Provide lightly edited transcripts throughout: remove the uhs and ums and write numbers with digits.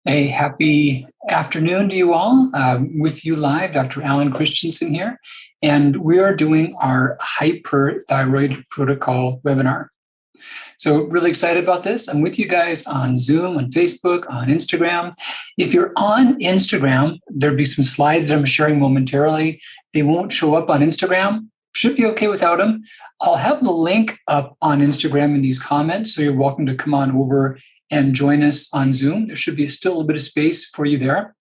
A happy afternoon to you all. With you live, Dr. Alan Christensen here, and we are doing our Hyperthyroid Protocol webinar. So really excited about this. I'm with you guys on Zoom, on Facebook, on Instagram. If you're on Instagram, there'll be some slides that I'm sharing momentarily. They won't show up on Instagram. Should be okay without them. I'll have the link up on Instagram in these comments, so you're welcome to come on over and join us on Zoom. There should be still a little bit of space for you there.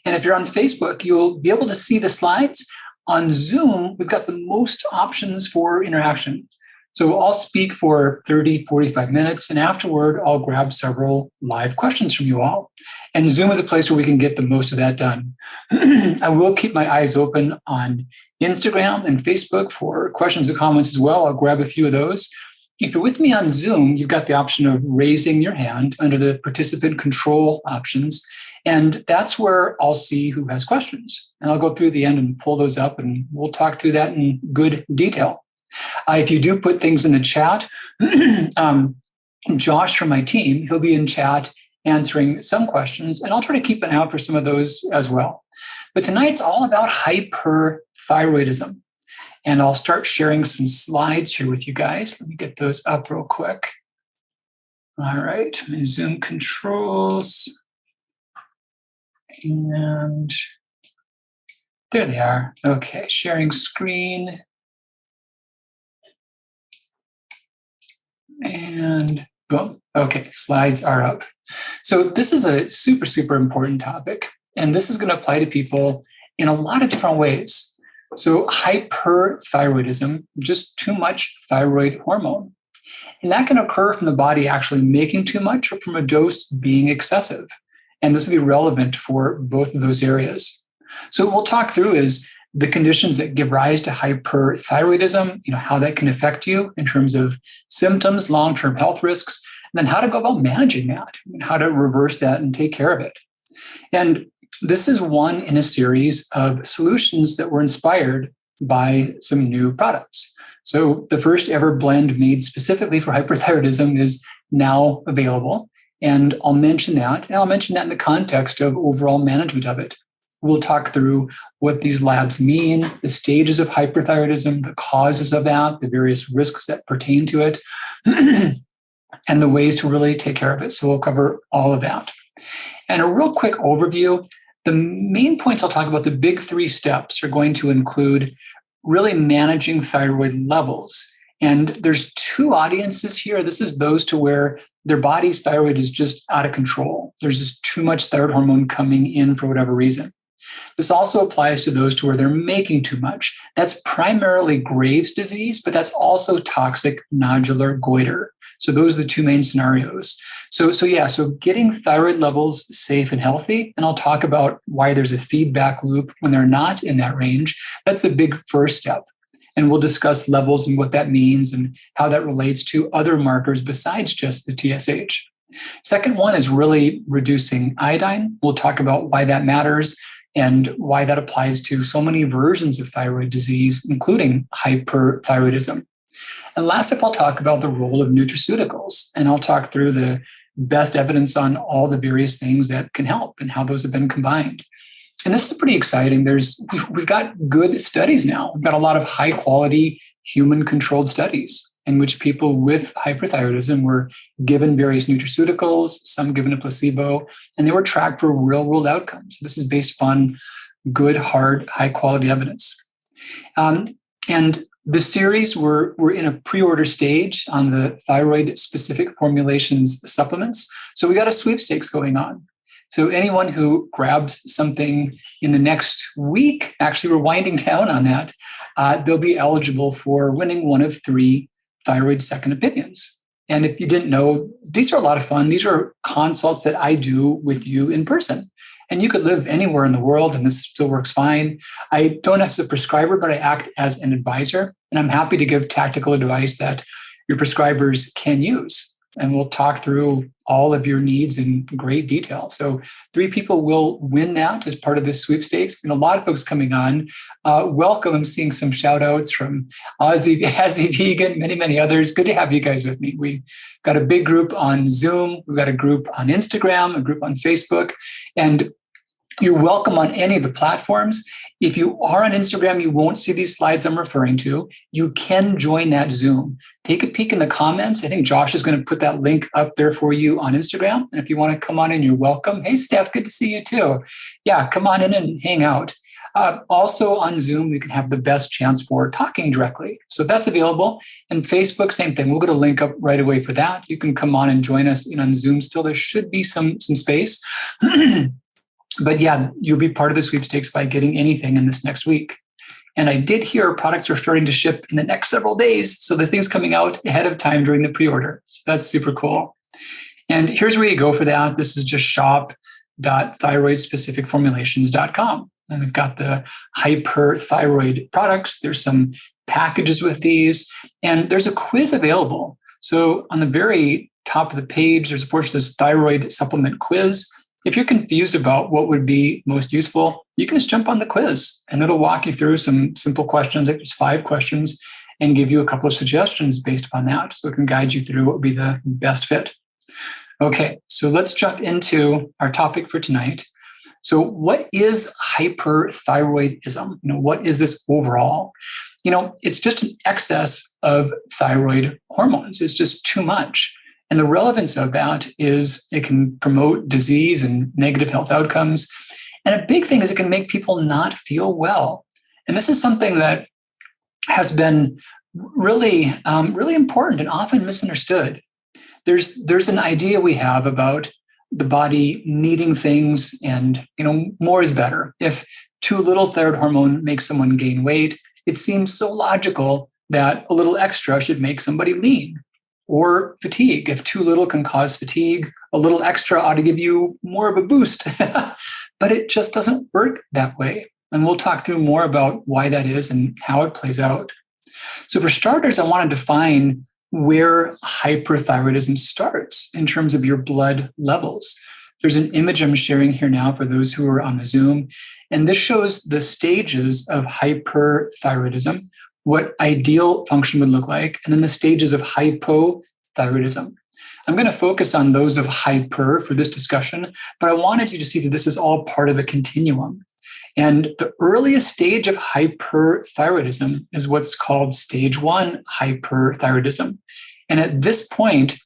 And if you're on Facebook, you'll be able to see the slides. On Zoom, we've got the most options for interaction. So I'll speak for 30, 45 minutes, and afterward, I'll grab several live questions from you all. And Zoom is a place where we can get the most of that done. I will keep my eyes open on Instagram and Facebook for questions and comments as well. I'll grab a few of those. If you're with me on Zoom, you've got the option of raising your hand under the participant control options. And that's where I'll see who has questions. And I'll go through the end and pull those up, and we'll talk through that in good detail. If you do put things in the chat, Josh from my team, he'll be in chat answering some questions, and I'll try to keep an eye out for some of those as well. But tonight's all about hyperthyroidism. And I'll start sharing some slides here with you guys. Let me get those up real quick. All right, my Zoom controls. And there they are. Okay, sharing screen. And boom. Okay, slides are up. So this is a super, super important topic. And this is going to apply to people in a lot of different ways. So hyperthyroidism, just too much thyroid hormone. And that can occur from the body actually making too much or from a dose being excessive. And this will be relevant for both of those areas. So what we'll talk through is the conditions that give rise to hyperthyroidism, how that can affect you in terms of symptoms, long-term health risks, and then how to go about managing that, and how to reverse that and take care of it. And this is one in a series of solutions that were inspired by some new products. So the first ever blend made specifically for hyperthyroidism is now available. And I'll mention that. And I'll mention that in the context of overall management of it. We'll talk through what these labs mean, the stages of hyperthyroidism, the causes of that, the various risks that pertain to it, and the ways to really take care of it. So we'll cover all of that. And a real quick overview, the main points I'll talk about, the big three steps, are going to include really managing thyroid levels. And there's two audiences here. This is those to where their body's thyroid is just out of control. There's just too much thyroid hormone coming in for whatever reason. This also applies to those to where they're making too much. That's primarily Graves' disease, but that's also toxic nodular goiter. So those are the two main scenarios. So getting thyroid levels safe and healthy, and I'll talk about why there's a feedback loop when they're not in that range. That's the big first step. And we'll discuss levels and what that means and how that relates to other markers besides just the TSH. Second one is really reducing iodine. We'll talk about why that matters and why that applies to so many versions of thyroid disease, including hyperthyroidism. And last up, I'll talk about the role of nutraceuticals, and I'll talk through the best evidence on all the various things that can help and how those have been combined. And this is pretty exciting. We've got good studies now. We've got a lot of high quality human-controlled studies in which people with hyperthyroidism were given various nutraceuticals, some given a placebo, and they were tracked for real-world outcomes. This is based upon good, hard, high-quality evidence. And the series, we're in a pre-order stage on the Thyroid Specific Formulations supplements. So we got a sweepstakes going on. So anyone who grabs something in the next week, actually we're winding down on that, they'll be eligible for winning one of 3 thyroid second opinions. And if you didn't know, these are a lot of fun. These are consults that I do with you in person. And you could live anywhere in the world, and this still works fine. I don't act as a prescriber, but I act as an advisor. And I'm happy to give tactical advice that your prescribers can use. and we'll talk through all of your needs in great detail. So 3 people will win that as part of this sweepstakes, and a lot of folks coming on. Welcome. I'm seeing some shout outs from Ozzy Vegan, many others. Good to have you guys with me. We've got a big group on Zoom. We've got a group on Instagram, a group on Facebook, and you're welcome on any of the platforms. If you are on Instagram, you won't see these slides I'm referring to. You can join that Zoom. Take a peek in the comments. I think Josh is going to put that link up there for you on Instagram. And if you want to come on in, you're welcome. Hey, Steph, good to see you too. Yeah, come on in and hang out. Also on Zoom, we can have the best chance for talking directly. So that's available. And Facebook, same thing. We'll get a link up right away for that. You can come on and join us on Zoom still. There should be some space. But yeah, you'll be part of the sweepstakes by getting anything in this next week. And I did hear products are starting to ship in the next several days. So the thing's coming out ahead of time during the pre-order. So that's super cool. And here's where you go for that. This is just shop.thyroidspecificformulations.com. And we've got the hyperthyroid products. There's some packages with these, and there's a quiz available. So on the very top of the page, there's, of course, this thyroid supplement quiz. If you're confused about what would be most useful, you can just jump on the quiz and it'll walk you through some simple questions, like just 5 questions, and give you a couple of suggestions based upon that. So it can guide you through what would be the best fit. Okay, so let's jump into our topic for tonight. So what is hyperthyroidism? What is this overall? It's just an excess of thyroid hormones. It's just too much. And the relevance of that is it can promote disease and negative health outcomes. And a big thing is it can make people not feel well. And this is something that has been really, really important and often misunderstood. There's an idea we have about the body needing things, and more is better. If too little thyroid hormone makes someone gain weight, it seems so logical that a little extra should make somebody lean. Or fatigue. If too little can cause fatigue, a little extra ought to give you more of a boost. But it just doesn't work that way. And we'll talk through more about why that is and how it plays out. So for starters, I want to define where hyperthyroidism starts in terms of your blood levels. There's an image I'm sharing here now for those who are on the Zoom. And this shows the stages of hyperthyroidism, what ideal function would look like, and then the stages of hypothyroidism. I'm going to focus on those of hyper for this discussion, but I wanted you to see that this is all part of a continuum. And the earliest stage of hyperthyroidism is what's called stage 1 hyperthyroidism. And at this point,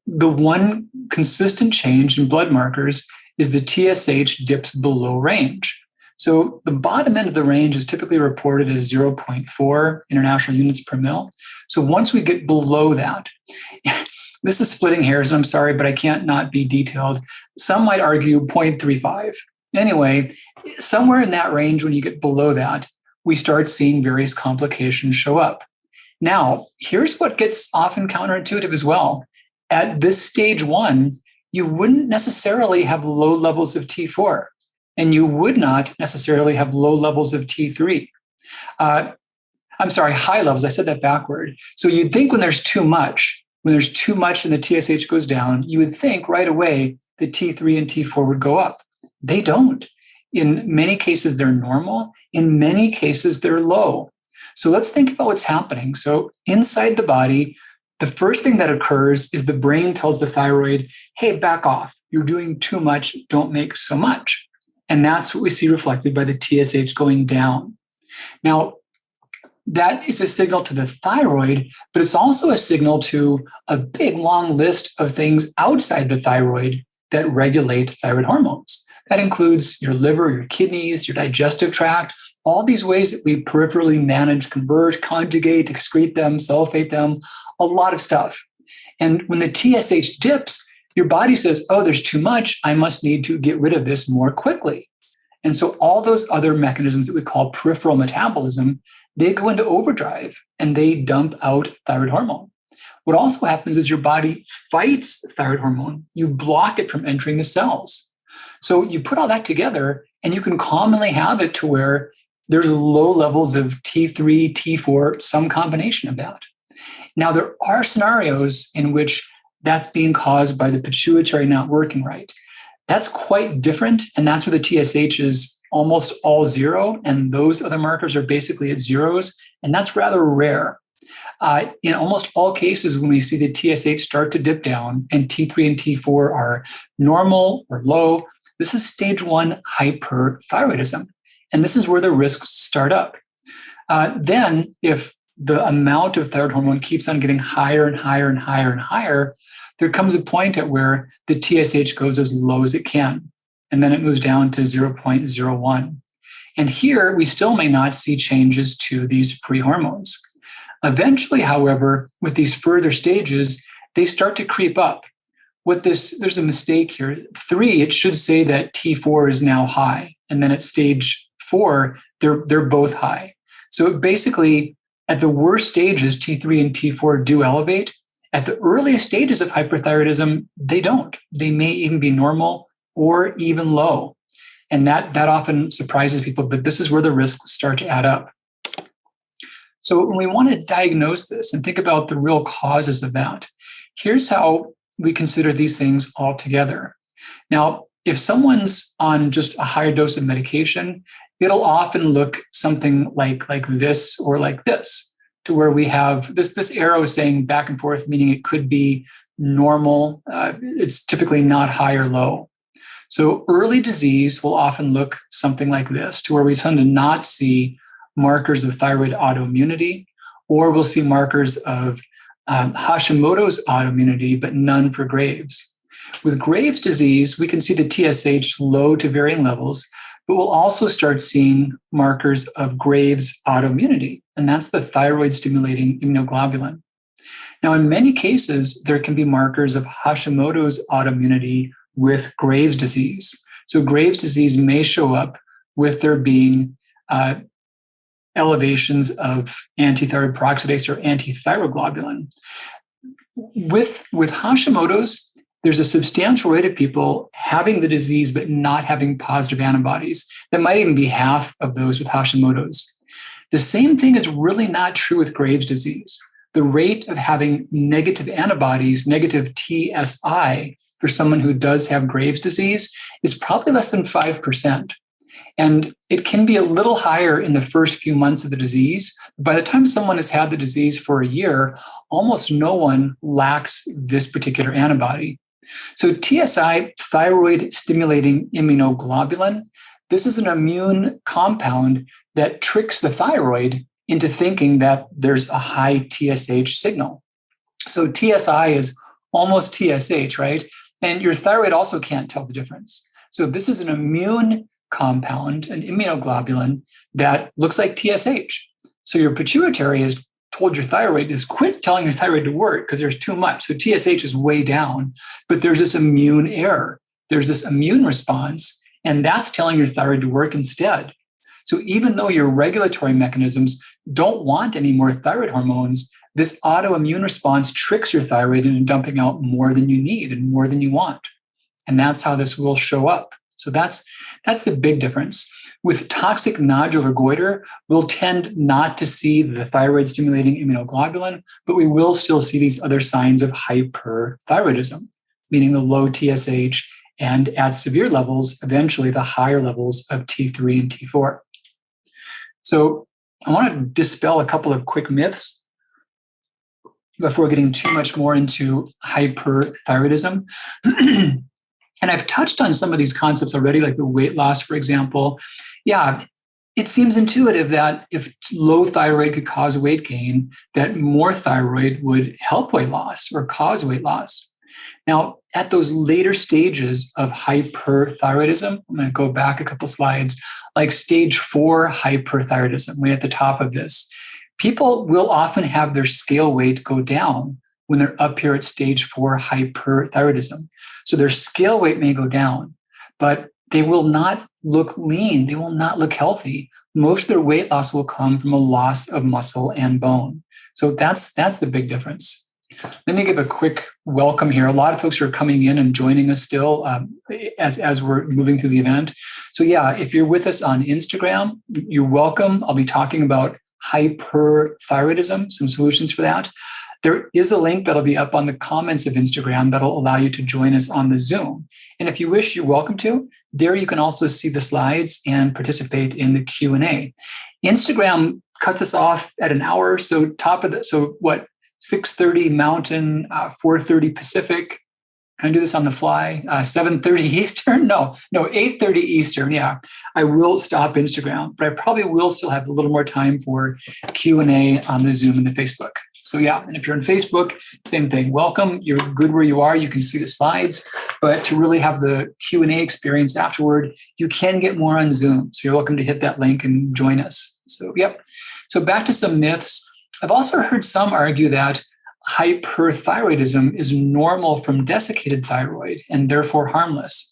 the one consistent change in blood markers is the TSH dips below range. So the bottom end of the range is typically reported as 0.4 international units per mil. So once we get below that, this is splitting hairs, and I'm sorry, but I can't not be detailed. Some might argue 0.35. Anyway, somewhere in that range, when you get below that, we start seeing various complications show up. Now, here's what gets often counterintuitive as well. At this stage 1, you wouldn't necessarily have low levels of T4. And you would not necessarily have low levels of T3. High levels. I said that backward. So you'd think when there's too much and the TSH goes down, you would think right away the T3 and T4 would go up. They don't. In many cases, they're normal. In many cases, they're low. So let's think about what's happening. So inside the body, the first thing that occurs is the brain tells the thyroid, hey, back off. You're doing too much. Don't make so much. And that's what we see reflected by the TSH going down. Now, that is a signal to the thyroid, but it's also a signal to a big, long list of things outside the thyroid that regulate thyroid hormones. That includes your liver, your kidneys, your digestive tract, all these ways that we peripherally manage, convert, conjugate, excrete them, sulfate them, a lot of stuff. And when the TSH dips, your body says, oh, there's too much. I must need to get rid of this more quickly. And so all those other mechanisms that we call peripheral metabolism, they go into overdrive and they dump out thyroid hormone. What also happens is your body fights thyroid hormone. You block it from entering the cells. So you put all that together and you can commonly have it to where there's low levels of T3, T4, some combination of that. Now, there are scenarios in which that's being caused by the pituitary not working right. That's quite different. And that's where the TSH is almost all zero. And those other markers are basically at zeros. And that's rather rare. In almost all cases, when we see the TSH start to dip down and T3 and T4 are normal or low, this is stage 1 hyperthyroidism. And this is where the risks start up. Then, if the amount of thyroid hormone keeps on getting higher and higher and higher and higher, there comes a point at where the TSH goes as low as it can. And then it moves down to 0.01. And here, we still may not see changes to these free hormones. Eventually, however, with these further stages, they start to creep up. There's a mistake here. 3, it should say that T4 is now high. And then at stage 4, they're both high. So basically, at the worst stages, T3 and T4 do elevate. At the earliest stages of hyperthyroidism, they don't. They may even be normal or even low. And that often surprises people, but this is where the risks start to add up. So when we want to diagnose this and think about the real causes of that, here's how we consider these things all together. Now, if someone's on just a higher dose of medication, it'll often look something like this or like this, to where we have this arrow saying back and forth, meaning it could be normal. It's typically not high or low. So early disease will often look something like this, to where we tend to not see markers of thyroid autoimmunity, or we'll see markers of Hashimoto's autoimmunity, but none for Graves. With Graves' disease, we can see the TSH low to varying levels, but we'll also start seeing markers of Graves' autoimmunity, and that's the thyroid stimulating immunoglobulin. Now, in many cases, there can be markers of Hashimoto's autoimmunity with Graves' disease. So Graves' disease may show up with there being elevations of antithyroid peroxidase or antithyroglobulin. With Hashimoto's, there's a substantial rate of people having the disease but not having positive antibodies. That might even be half of those with Hashimoto's. The same thing is really not true with Graves' disease. The rate of having negative antibodies, negative TSI, for someone who does have Graves' disease is probably less than 5%. And it can be a little higher in the first few months of the disease. By the time someone has had the disease for a year, almost no one lacks this particular antibody. So TSI, thyroid stimulating immunoglobulin, this is an immune compound that tricks the thyroid into thinking that there's a high TSH signal. So TSI is almost TSH, right? And your thyroid also can't tell the difference. So this is an immune compound, an immunoglobulin that looks like TSH. So your pituitary has told your thyroid is quit telling your thyroid to work because there's too much. So TSH is way down, but there's this immune error. There's this immune response, and that's telling your thyroid to work instead. So even though your regulatory mechanisms don't want any more thyroid hormones, this autoimmune response tricks your thyroid into dumping out more than you need and more than you want. And that's how this will show up. So that's the big difference. With toxic nodular goiter, we'll tend not to see the thyroid stimulating immunoglobulin, but we will still see these other signs of hyperthyroidism, meaning the low TSH and at severe levels, eventually the higher levels of T3 and T4. So I want to dispel a couple of quick myths before getting too much more into hyperthyroidism. And I've touched on some of these concepts already, like the weight loss, for example. Yeah, it seems intuitive that if low thyroid could cause weight gain, that more thyroid would help weight loss or cause weight loss. Now, at those later stages of hyperthyroidism, I'm going to go back a couple slides, like stage 4 hyperthyroidism, way at the top of this, people will often have their scale weight go down when they're up here at stage 4 hyperthyroidism. So their scale weight may go down, but they will not look lean. They will not look healthy. Most of their weight loss will come from a loss of muscle and bone. So that's the big difference. Let me give a quick welcome here. A lot of folks are coming in and joining us still as we're moving through the event. So yeah, if you're with us on Instagram, you're welcome. I'll be talking about hyperthyroidism, some solutions for that. There is a link that'll be up on the comments of Instagram that'll allow you to join us on the Zoom. And if you wish, you're welcome to. There you can also see the slides and participate in the Q&A. Instagram cuts us off at an hour, so 6:30 Mountain, 4:30 Pacific. Can I do this on the fly? 7:30 Eastern? No, 8:30 Eastern. Yeah, I will stop Instagram, but I probably will still have a little more time for Q&A on the Zoom and the Facebook. So yeah, and if you're on Facebook, same thing. Welcome. You're good where you are. You can see the slides, but to really have the Q&A experience afterward, you can get more on Zoom. So you're welcome to hit that link and join us. So yep. So back to some myths. I've also heard some argue that hyperthyroidism is normal from desiccated thyroid and therefore harmless.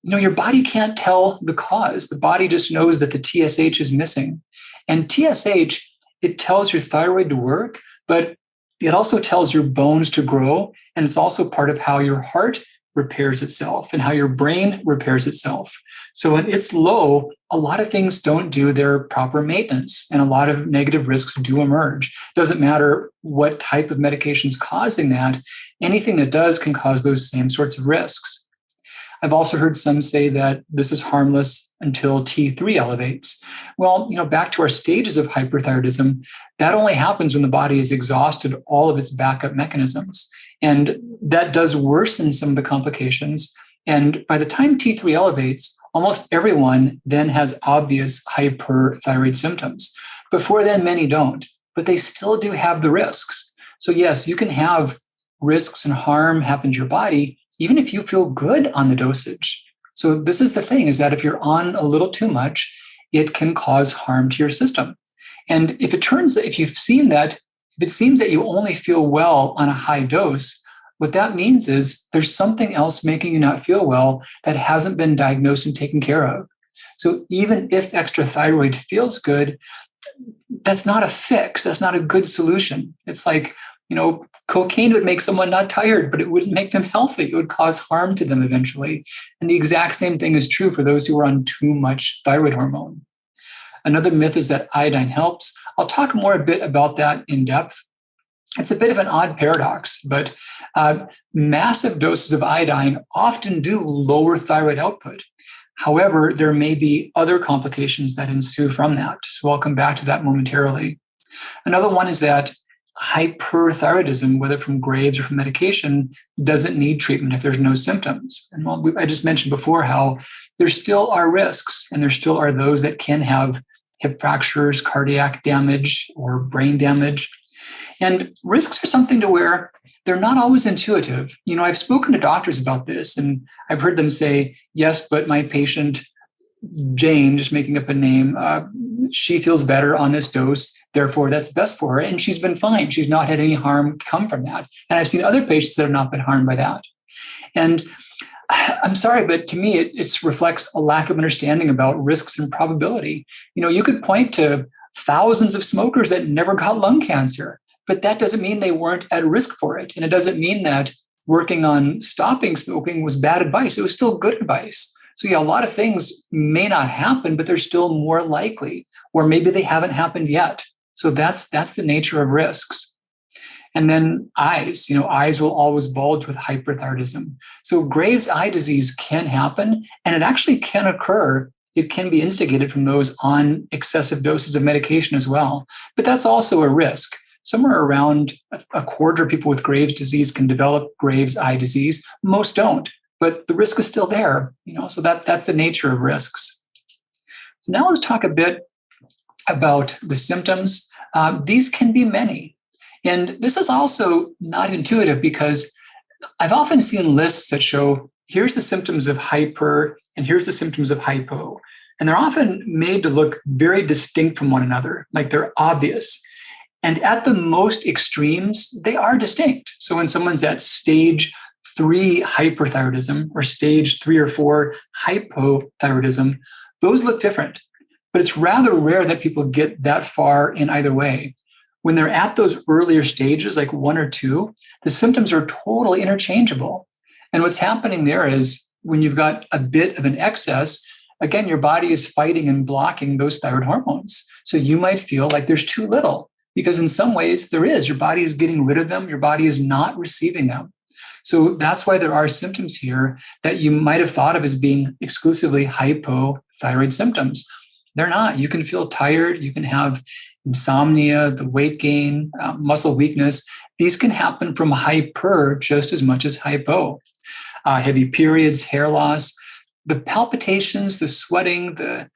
Your body can't tell the cause. The body just knows that the TSH is missing. And TSH, it tells your thyroid to work, but it also tells your bones to grow. And it's also part of how your heart repairs itself and how your brain repairs itself. So when it's low, a lot of things don't do their proper maintenance and a lot of negative risks do emerge. Doesn't matter what type of medication is causing that. Anything that does can cause those same sorts of risks. I've also heard some say that this is harmless until T3 elevates. Well, back to our stages of hyperthyroidism, that only happens when the body has exhausted all of its backup mechanisms. And that does worsen some of the complications. And by the time T3 elevates, almost everyone then has obvious hyperthyroid symptoms. Before then, many don't, but they still do have the risks. So yes, you can have risks and harm happen to your body, even if you feel good on the dosage. So this is the thing, is that if you're on a little too much, it can cause harm to your system. And if it seems that you only feel well on a high dose, what that means is there's something else making you not feel well that hasn't been diagnosed and taken care of. So even if extra thyroid feels good, that's not a fix. That's not a good solution. It's like, cocaine would make someone not tired, but it wouldn't make them healthy. It would cause harm to them eventually. And the exact same thing is true for those who are on too much thyroid hormone. Another myth is that iodine helps. I'll talk more a bit about that in depth. It's a bit of an odd paradox, but massive doses of iodine often do lower thyroid output. However, there may be other complications that ensue from that. So I'll come back to that momentarily. Another one is that hyperthyroidism, whether from Graves or from medication, doesn't need treatment if there's no symptoms. And I just mentioned before how there still are risks, and there still are those that can have hip fractures, cardiac damage, or brain damage. And risks are something to where they're not always intuitive. I've spoken to doctors about this, and I've heard them say, yes, but my patient, Jane, just making up a name, she feels better on this dose, therefore that's best for her. And she's been fine. She's not had any harm come from that. And I've seen other patients that have not been harmed by that. And I'm sorry, but to me, it reflects a lack of understanding about risks and probability. You could point to thousands of smokers that never got lung cancer, but that doesn't mean they weren't at risk for it. And it doesn't mean that working on stopping smoking was bad advice. It was still good advice. So yeah, a lot of things may not happen, but they're still more likely, or maybe they haven't happened yet. So that's the nature of risks. And then eyes, eyes will always bulge with hyperthyroidism. So Graves' eye disease can happen, and it actually can occur. It can be instigated from those on excessive doses of medication as well. But that's also a risk. Somewhere around a quarter of people with Graves' disease can develop Graves' eye disease. Most don't, but the risk is still there. So that's the nature of risks. So now let's talk a bit about the symptoms. These can be many. And this is also not intuitive because I've often seen lists that show, here's the symptoms of hyper and here's the symptoms of hypo. And they're often made to look very distinct from one another, like they're obvious. And at the most extremes, they are distinct. So when someone's at stage 3 hyperthyroidism or stage 3 or 4 hypothyroidism, those look different. But it's rather rare that people get that far in either way. When they're at those earlier stages, like 1 or 2, the symptoms are totally interchangeable. And what's happening there is when you've got a bit of an excess, again, your body is fighting and blocking those thyroid hormones. So you might feel like there's too little. because in some ways there is. Your body is getting rid of them. Your body is not receiving them. So that's why there are symptoms here that you might have thought of as being exclusively hypothyroid symptoms. They're not. You can feel tired. You can have insomnia, the weight gain, muscle weakness. These can happen from hyper just as much as hypo. Heavy periods, hair loss, the palpitations, the sweating, the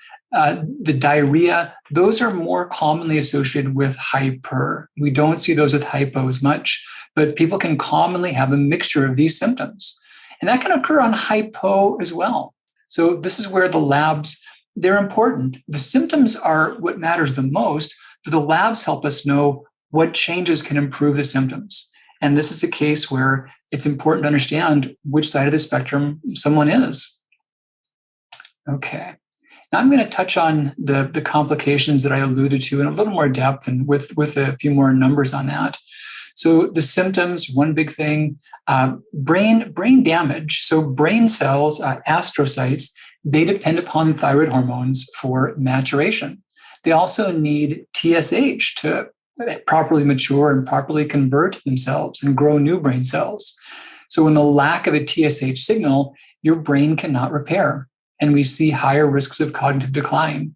diarrhea, those are more commonly associated with hyper. We don't see those with hypo as much, but people can commonly have a mixture of these symptoms. And that can occur on hypo as well. So this is where the labs, they're important. The symptoms are what matters the most, but the labs help us know what changes can improve the symptoms. And this is a case where it's important to understand which side of the spectrum someone is. Okay. Now I'm going to touch on the complications that I alluded to in a little more depth and with a few more numbers on that. So the symptoms, one big thing, brain damage. So brain cells, astrocytes, they depend upon thyroid hormones for maturation. They also need TSH to properly mature and properly convert themselves and grow new brain cells. So in the lack of a TSH signal, your brain cannot repair. And we see higher risks of cognitive decline,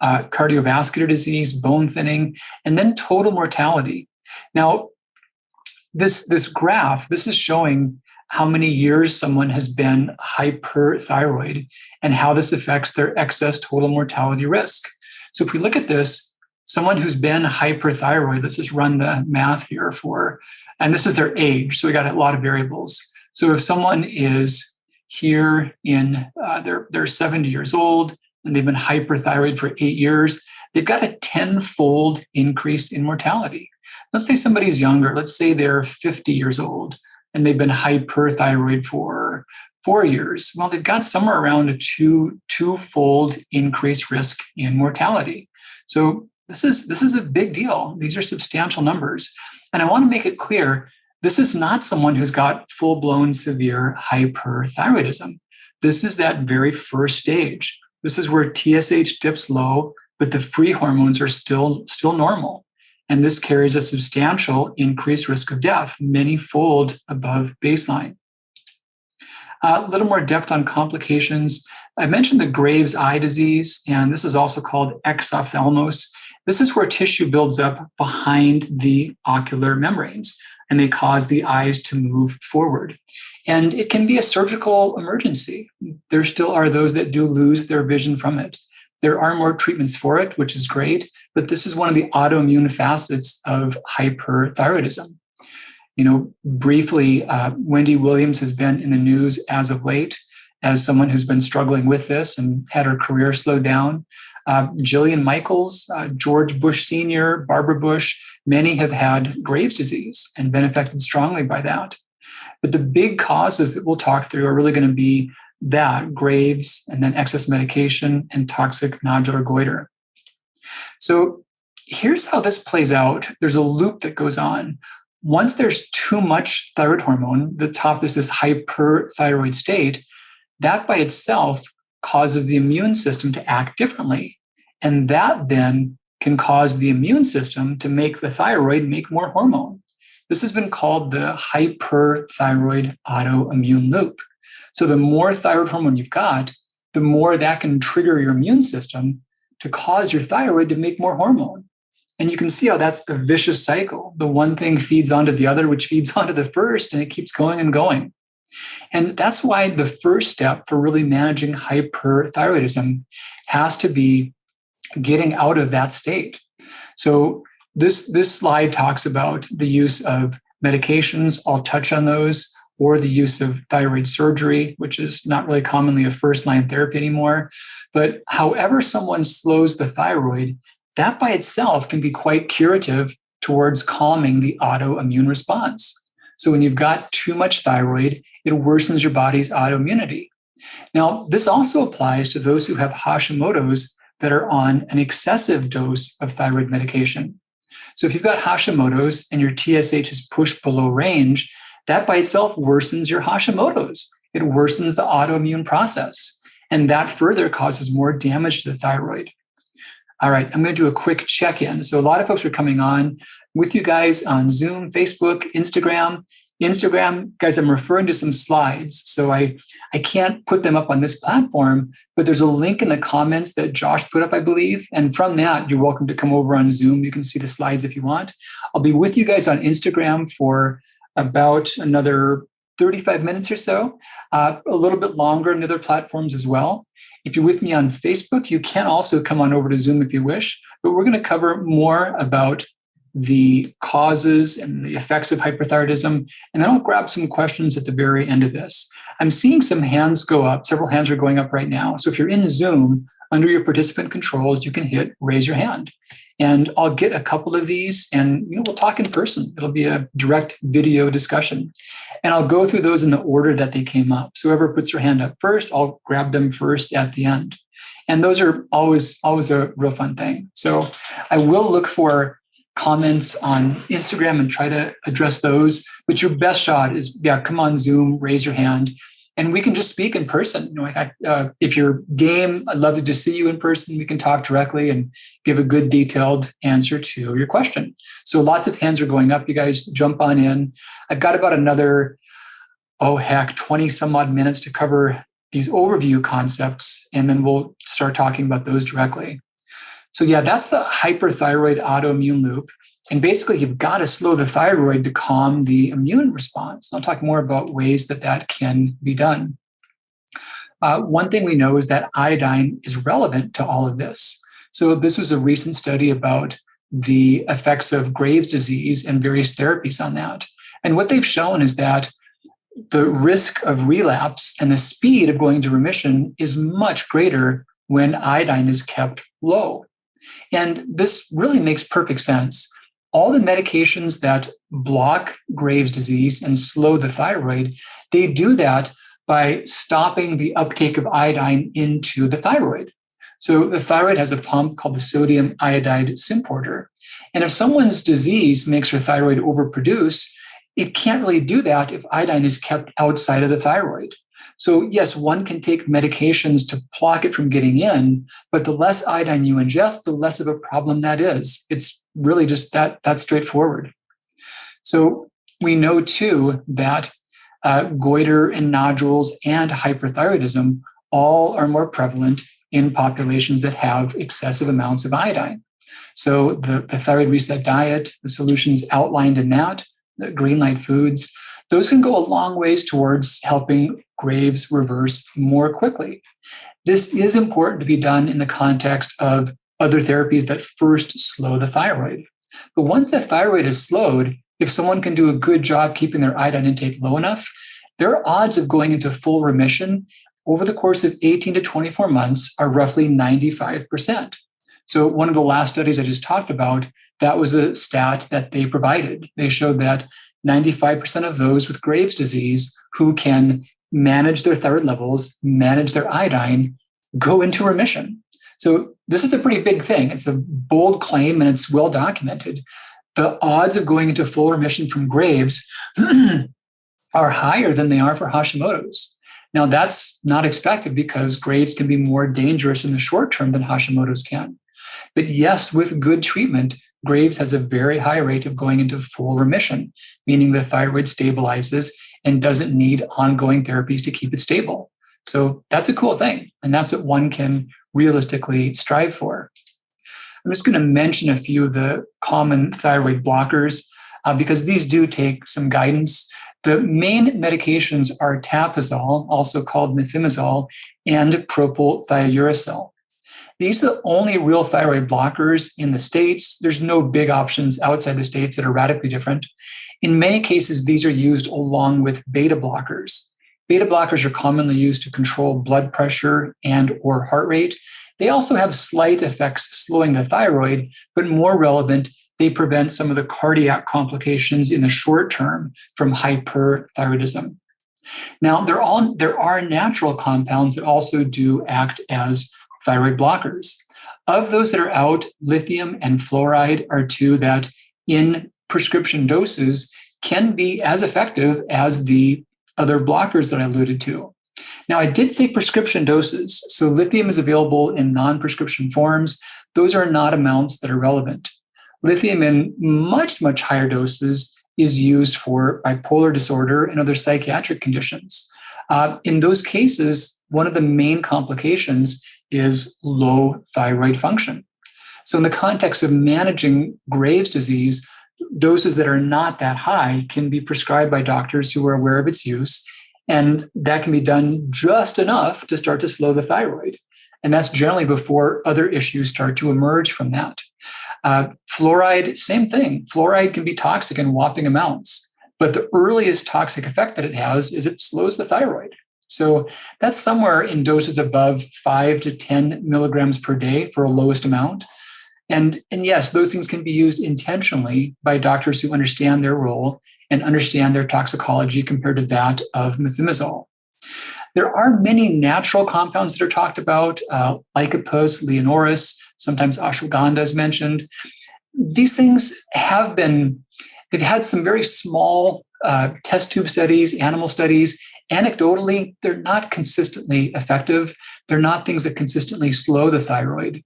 cardiovascular disease, bone thinning, and then total mortality. Now, this graph, this is showing how many years someone has been hyperthyroid and how this affects their excess total mortality risk. So if we look at this, someone who's been hyperthyroid, let's just run the math here and this is their age. So we got a lot of variables. So if someone is here in, they're 70 years old and they've been hyperthyroid for 8 years, they've got a 10-fold increase in mortality. Let's say somebody's younger. Let's say they're 50 years old and they've been hyperthyroid for 4 years. Well, they've got somewhere around a two-fold increased risk in mortality. So this is a big deal. These are substantial numbers. And I want to make it clear, this is not someone who's got full-blown severe hyperthyroidism. This is that very first stage. This is where TSH dips low, but the free hormones are still normal. And this carries a substantial increased risk of death, many-fold above baseline. A little more depth on complications. I mentioned the Graves' eye disease, and this is also called exophthalmos. This is where tissue builds up behind the ocular membranes, and they cause the eyes to move forward. And it can be a surgical emergency. There still are those that do lose their vision from it. There are more treatments for it, which is great, but this is one of the autoimmune facets of hyperthyroidism. Briefly, Wendy Williams has been in the news as of late as someone who's been struggling with this and had her career slowed down. Jillian Michaels, George Bush Sr., Barbara Bush, many have had Graves' disease and been affected strongly by that. But the big causes that we'll talk through are really going to be that, Graves, and then excess medication and toxic nodular goiter. So here's how this plays out. There's a loop that goes on. Once there's too much thyroid hormone, the top is this hyperthyroid state, that by itself causes the immune system to act differently. And that then can cause the immune system to make the thyroid make more hormone. This has been called the hyperthyroid autoimmune loop. So the more thyroid hormone you've got, the more that can trigger your immune system to cause your thyroid to make more hormone. And you can see how that's a vicious cycle. The one thing feeds onto the other, which feeds onto the first, and it keeps going and going. And that's why the first step for really managing hyperthyroidism has to be getting out of that state. So this slide talks about the use of medications. I'll touch on those, or the use of thyroid surgery, which is not really commonly a first-line therapy anymore. But however someone slows the thyroid, that by itself can be quite curative towards calming the autoimmune response. So when you've got too much thyroid, it worsens your body's autoimmunity. Now, this also applies to those who have Hashimoto's that are on an excessive dose of thyroid medication. So if you've got Hashimoto's and your TSH is pushed below range, that by itself worsens your Hashimoto's. It worsens the autoimmune process, and that further causes more damage to the thyroid. All right, I'm going to do a quick check-in. So a lot of folks are coming on with you guys on Zoom, Facebook, Instagram. Instagram, guys, I'm referring to some slides. So I can't put them up on this platform, but there's a link in the comments that Josh put up, I believe. And from that, you're welcome to come over on Zoom. You can see the slides if you want. I'll be with you guys on Instagram for about another 35 minutes or so, a little bit longer on other platforms as well. If you're with me on Facebook, you can also come on over to Zoom if you wish, but we're going to cover more about the causes and the effects of hyperthyroidism, and then I'll grab some questions at the very end of this. I'm seeing some hands go up. Several hands are going up right now. So if you're in Zoom, under your participant controls, you can hit raise your hand. And I'll get a couple of these and we'll talk in person. It'll be a direct video discussion. And I'll go through those in the order that they came up. So whoever puts their hand up first, I'll grab them first at the end. And those are always a real fun thing. So I will look for comments on Instagram and try to address those. But your best shot is, come on Zoom, raise your hand. And we can just speak in person. If you're game, I'd love to just see you in person. We can talk directly and give a good detailed answer to your question. So lots of hands are going up. You guys jump on in. I've got about another, 20 some odd minutes to cover these overview concepts. And then we'll start talking about those directly. So that's the hyperthyroid autoimmune loop. And basically, you've got to slow the thyroid to calm the immune response. I'll talk more about ways that can be done. One thing we know is that iodine is relevant to all of this. So this was a recent study about the effects of Graves' disease and various therapies on that. And what they've shown is that the risk of relapse and the speed of going into remission is much greater when iodine is kept low. And this really makes perfect sense. All the medications that block Graves' disease and slow the thyroid, they do that by stopping the uptake of iodine into the thyroid. So the thyroid has a pump called the sodium iodide symporter. And if someone's disease makes their thyroid overproduce, it can't really do that if iodine is kept outside of the thyroid. So yes, one can take medications to block it from getting in, but the less iodine you ingest, the less of a problem that is. It's really just that straightforward. So we know too that goiter and nodules and hyperthyroidism all are more prevalent in populations that have excessive amounts of iodine. So the thyroid reset diet, the solutions outlined in that, the green light foods, those can go a long ways towards helping Graves reverse more quickly. This is important to be done in the context of other therapies that first slow the thyroid. But once the thyroid is slowed, if someone can do a good job keeping their iodine intake low enough, their odds of going into full remission over the course of 18 to 24 months are roughly 95%. So one of the last studies I just talked about, that was a stat that they provided. They showed that 95% of those with Graves' disease who can manage their thyroid levels, manage their iodine, go into remission. So this is a pretty big thing. It's a bold claim and it's well documented. The odds of going into full remission from Graves are higher than they are for Hashimoto's. Now that's not expected because Graves can be more dangerous in the short term than Hashimoto's can. But yes, with good treatment, Graves has a very high rate of going into full remission, meaning the thyroid stabilizes and doesn't need ongoing therapies to keep it stable. So that's a cool thing. And that's what one can realistically strive for. I'm just going to mention a few of the common thyroid blockers because these do take some guidance. The main medications are tapazole, also called methimazole, and propylthiouracil. These are the only real thyroid blockers in the States. There's no big options outside the States that are radically different. In many cases, these are used along with beta blockers. Beta blockers are commonly used to control blood pressure and or heart rate. They also have slight effects slowing the thyroid, but more relevant, they prevent some of the cardiac complications in the short term from hyperthyroidism. Now, there are natural compounds that also do act as thyroid blockers. Of those that are out, lithium and fluoride are two that in prescription doses can be as effective as the other blockers that I alluded to. Now, I did say prescription doses. So lithium is available in non-prescription forms. those are not amounts that are relevant. Lithium in much, much higher doses is used for bipolar disorder and other psychiatric conditions. In those cases, one of the main complications is low thyroid function. So in the context of managing Graves' disease, doses that are not that high can be prescribed by doctors who are aware of its use, and that can be done just enough to start to slow the thyroid. And that's generally before other issues start to emerge from that. Fluoride, same thing. Fluoride can be toxic in whopping amounts, but the earliest toxic effect that it has is it slows the thyroid. So that's somewhere in doses above 5 to 10 milligrams per day for a lowest amount. And yes, those things can be used intentionally by doctors who understand their role and understand their toxicology compared to that of methimazole. There are many natural compounds that are talked about, Lycopus, Leonoris, sometimes ashwagandha is mentioned. These things they've had some very small test tube studies, animal studies. Anecdotally, they're not consistently effective. They're not things that consistently slow the thyroid.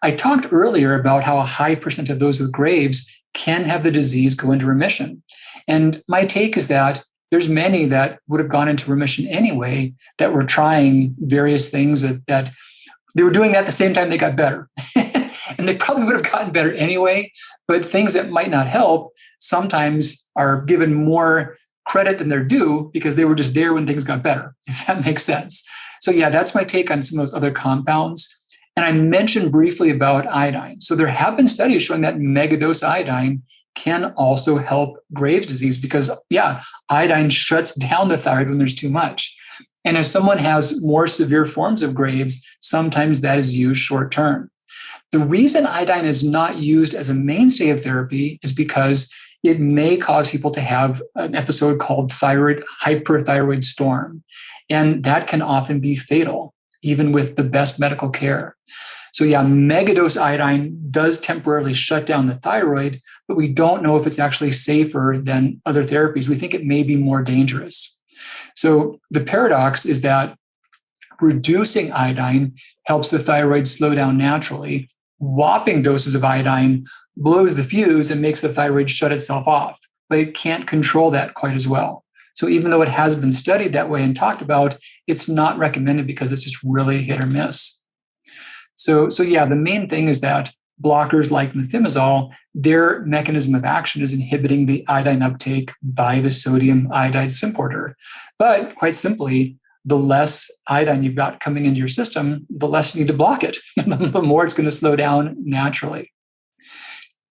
I talked earlier about how a high percent of those with Graves can have the disease go into remission. And my take is that there's many that would have gone into remission anyway that were trying various things that they were doing at the same time they got better. And they probably would have gotten better anyway, but things that might not help sometimes are given more credit than they're due because they were just there when things got better, if that makes sense. So yeah, that's my take on some of those other compounds. And I mentioned briefly about iodine. So there have been studies showing that megadose iodine can also help Graves' disease because, yeah, iodine shuts down the thyroid when there's too much. And if someone has more severe forms of Graves, sometimes that is used short term. The reason iodine is not used as a mainstay of therapy is because it may cause people to have an episode called hyperthyroid storm. And that can often be fatal, even with the best medical care. So yeah, megadose iodine does temporarily shut down the thyroid, but we don't know if it's actually safer than other therapies. We think it may be more dangerous. So the paradox is that reducing iodine helps the thyroid slow down naturally. Whopping doses of iodine blows the fuse and makes the thyroid shut itself off, but it can't control that quite as well. So even though it has been studied that way and talked about, it's not recommended because it's just really hit or miss. So yeah, the main thing is that blockers like methimazole, their mechanism of action is inhibiting the iodine uptake by the sodium iodide symporter. But quite simply, the less iodine you've got coming into your system, the less you need to block it, the more it's going to slow down naturally.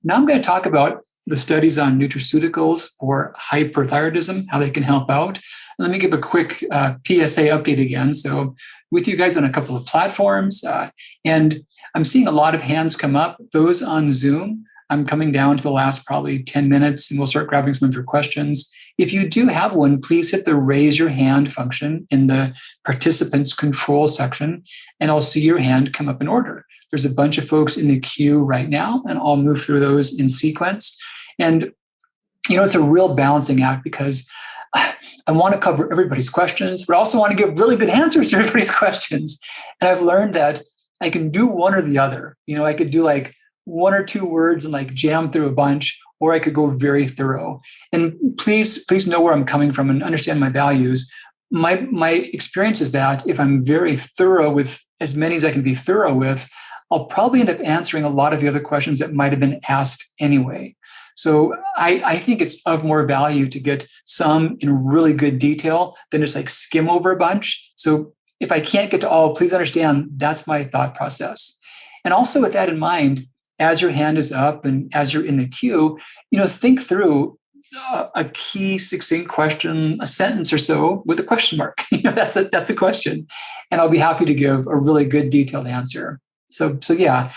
Now I'm going to talk about the studies on nutraceuticals for hyperthyroidism, how they can help out. And let me give a quick PSA update again. So with you guys on a couple of platforms, and I'm seeing a lot of hands come up. Those on Zoom, I'm coming down to the last probably 10 minutes and we'll start grabbing some of your questions. If you do have one, please hit the raise your hand function in the participants control section, and I'll see your hand come up in order. There's a bunch of folks in the queue right now, and I'll move through those in sequence. And, it's a real balancing act because I want to cover everybody's questions, but I also want to give really good answers to everybody's questions. And I've learned that I can do one or the other. I could do like one or two words and like jam through a bunch, or I could go very thorough. And please know where I'm coming from and understand my values. My experience is that if I'm very thorough with as many as I can be thorough with, I'll probably end up answering a lot of the other questions that might have been asked anyway. So I think it's of more value to get some in really good detail than just like skim over a bunch. So if I can't get to all, please understand that's my thought process. And also with that in mind, as your hand is up and as you're in the queue, think through a key succinct question, a sentence or so with a question mark. That's a question. And I'll be happy to give a really good detailed answer. So yeah,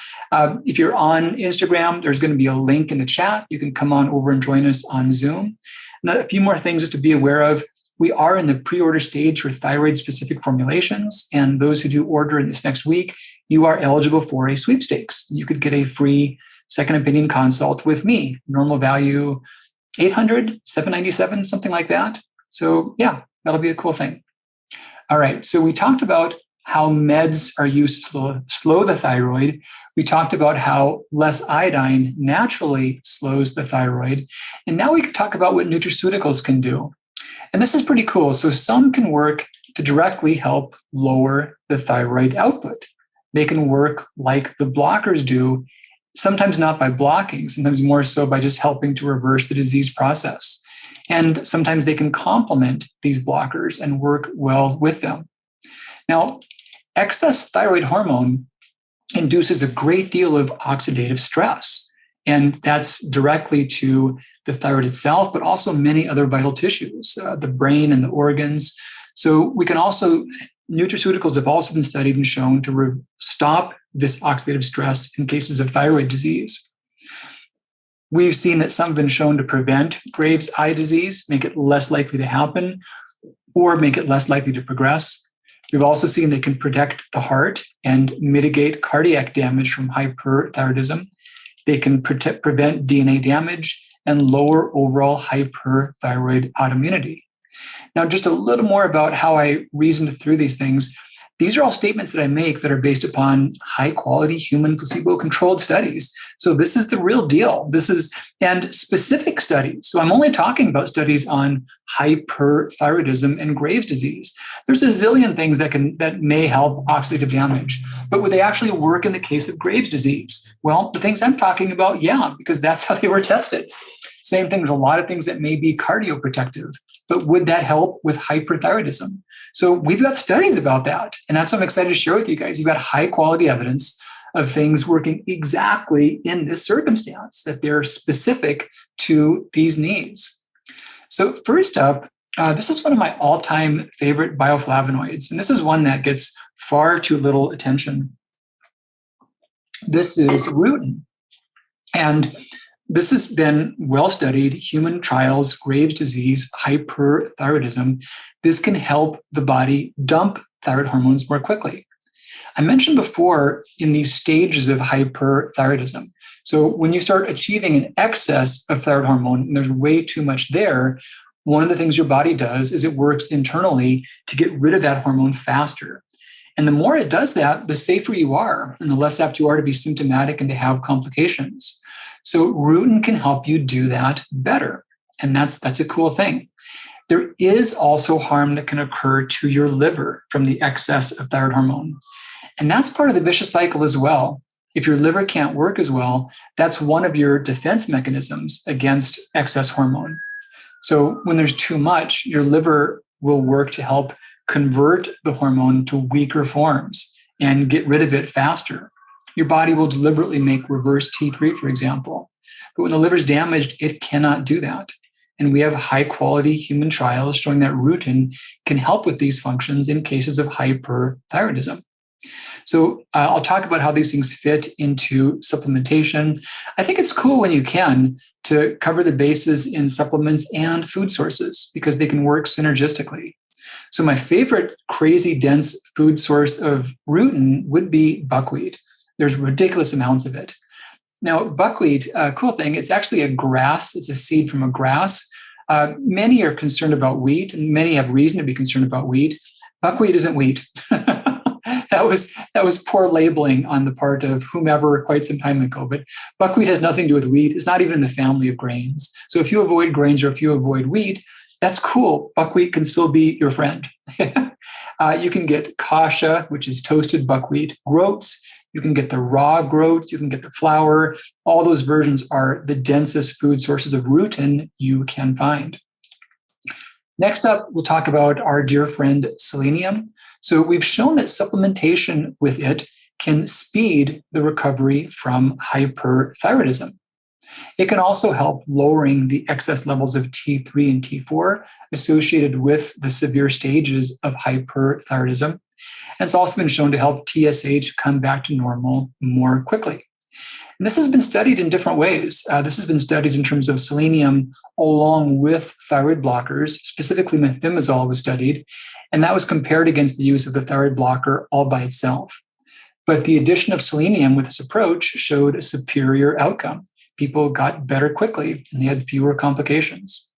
if you're on Instagram, there's going to be a link in the chat. You can come on over and join us on Zoom. Now, a few more things just to be aware of. We are in the pre-order stage for Thyroid Specific Formulations. And those who do order in this next week, you are eligible for a sweepstakes. You could get a free second opinion consult with me. Normal value $800, $797, something like that. So yeah, that'll be a cool thing. All right, so we talked about how meds are used to slow the thyroid. We talked about how less iodine naturally slows the thyroid. And now we can talk about what nutraceuticals can do. And this is pretty cool. So some can work to directly help lower the thyroid output. They can work like the blockers do, sometimes not by blocking, sometimes more so by just helping to reverse the disease process. And sometimes they can complement these blockers and work well with them. Now, excess thyroid hormone induces a great deal of oxidative stress, and that's directly to the thyroid itself, but also many other vital tissues, the brain and the organs. So we can also, nutraceuticals have also been studied and shown to stop this oxidative stress in cases of thyroid disease. We've seen that some have been shown to prevent Graves' eye disease, make it less likely to happen, or make it less likely to progress. We've also seen they can protect the heart and mitigate cardiac damage from hyperthyroidism. They can prevent DNA damage and lower overall hyperthyroid autoimmunity. Now, just a little more about how I reasoned through these things. These are all statements that I make that are based upon high quality human placebo-controlled studies. So this is the real deal. And specific studies. So I'm only talking about studies on hyperthyroidism and Graves' disease. There's a zillion things that may help oxidative damage, but would they actually work in the case of Graves' disease? Well, the things I'm talking about, yeah, because that's how they were tested. Same thing, there's a lot of things that may be cardioprotective, but would that help with hyperthyroidism? So we've got studies about that. And that's what I'm excited to share with you guys. You've got high quality evidence of things working exactly in this circumstance, that they're specific to these needs. So first up, this is one of my all-time favorite bioflavonoids. And this is one that gets far too little attention. This is Rootin. And this has been well-studied, human trials, Graves' disease, hyperthyroidism. This can help the body dump thyroid hormones more quickly. I mentioned before in these stages of hyperthyroidism. So when you start achieving an excess of thyroid hormone, and there's way too much there, one of the things your body does is it works internally to get rid of that hormone faster. And the more it does that, the safer you are, and the less apt you are to be symptomatic and to have complications. So Rootin can help you do that better. And that's a cool thing. There is also harm that can occur to your liver from the excess of thyroid hormone. And that's part of the vicious cycle as well. If your liver can't work as well, that's one of your defense mechanisms against excess hormone. So when there's too much, your liver will work to help convert the hormone to weaker forms and get rid of it faster. Your body will deliberately make reverse T3, for example. But when the liver's damaged, it cannot do that. And we have high quality human trials showing that Rootin can help with these functions in cases of hyperthyroidism. So I'll talk about how these things fit into supplementation. I think it's cool when you can to cover the bases in supplements and food sources because they can work synergistically. So my favorite crazy dense food source of Rootin would be buckwheat. There's ridiculous amounts of it. Now, buckwheat, cool thing, it's actually a grass. It's a seed from a grass. Many are concerned about wheat, and many have reason to be concerned about wheat. Buckwheat isn't wheat. That was poor labeling on the part of whomever quite some time ago. But buckwheat has nothing to do with wheat. It's not even in the family of grains. So if you avoid grains or if you avoid wheat, that's cool. Buckwheat can still be your friend. You can get kasha, which is toasted buckwheat, groats. You can get the raw groats. You can get the flour. All those versions are the densest food sources of Rootin you can find. Next up, we'll talk about our dear friend selenium. So we've shown that supplementation with it can speed the recovery from hyperthyroidism. It can also help lowering the excess levels of T3 and T4 associated with the severe stages of hyperthyroidism. And it's also been shown to help TSH come back to normal more quickly. And this has been studied in different ways. This has been studied in terms of selenium along with thyroid blockers. Specifically, methimazole was studied, and that was compared against the use of the thyroid blocker all by itself. But the addition of selenium with this approach showed a superior outcome. People got better quickly, and they had fewer complications.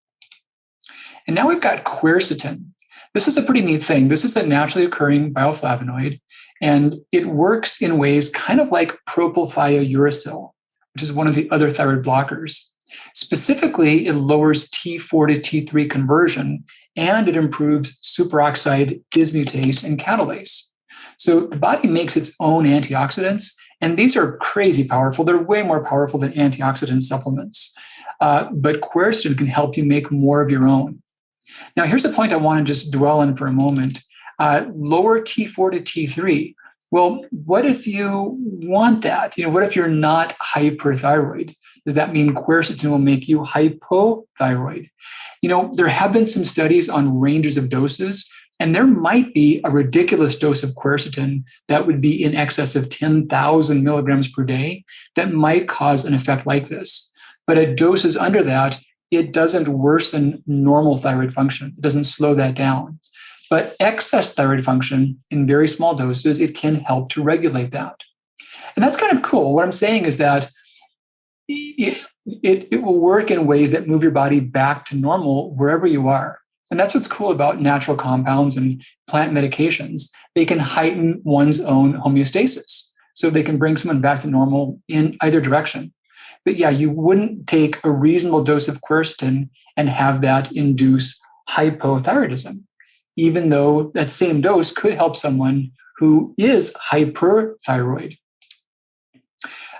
And now we've got quercetin. This is a pretty neat thing. This is a naturally occurring bioflavonoid, and it works in ways kind of like propylthiouracil, which is one of the other thyroid blockers. Specifically, it lowers T4 to T3 conversion, and it improves superoxide dismutase and catalase. So the body makes its own antioxidants, and these are crazy powerful. They're way more powerful than antioxidant supplements. But quercetin can help you make more of your own. Now, here's a point I want to just dwell on for a moment. Lower T4 to T3. Well, what if you want that? What if you're not hyperthyroid? Does that mean quercetin will make you hypothyroid? There have been some studies on ranges of doses, and there might be a ridiculous dose of quercetin that would be in excess of 10,000 milligrams per day that might cause an effect like this. But at doses under that, it doesn't worsen normal thyroid function. It doesn't slow that down. But excess thyroid function in very small doses, it can help to regulate that. And that's kind of cool. What I'm saying is that it will work in ways that move your body back to normal wherever you are. And that's what's cool about natural compounds and plant medications. They can heighten one's own homeostasis. So they can bring someone back to normal in either direction. But yeah, you wouldn't take a reasonable dose of quercetin and have that induce hypothyroidism, even though that same dose could help someone who is hyperthyroid.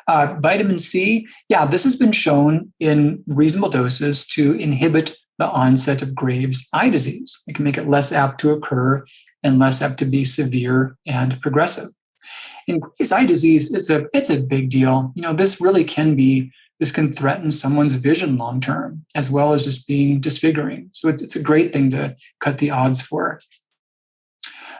Vitamin C, yeah, this has been shown in reasonable doses to inhibit the onset of Graves' eye disease. It can make it less apt to occur and less apt to be severe and progressive. In Graves' eye disease, it's a big deal. This really this can threaten someone's vision long term, as well as just being disfiguring. So it's a great thing to cut the odds for.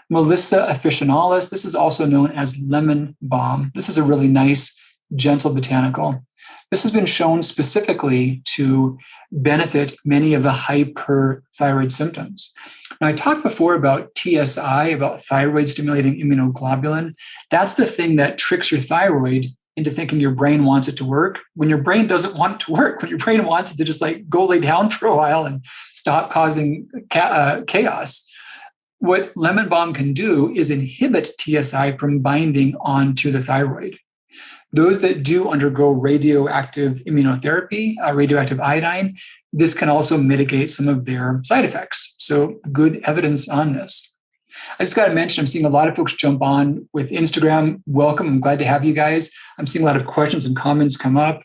Melissa officinalis, this is also known as lemon balm. This is a really nice, gentle botanical. This has been shown specifically to benefit many of the hyperthyroid symptoms. Now, I talked before about TSI, about thyroid stimulating immunoglobulin. That's the thing that tricks your thyroid into thinking your brain wants it to work when your brain doesn't want it to work, when your brain wants it to just go lay down for a while and stop causing chaos. What lemon balm can do is inhibit TSI from binding onto the thyroid. Those that do undergo radioactive immunotherapy, radioactive iodine, this can also mitigate some of their side effects. So good evidence on this. I just got to mention, I'm seeing a lot of folks jump on with Instagram. Welcome. I'm glad to have you guys. I'm seeing a lot of questions and comments come up.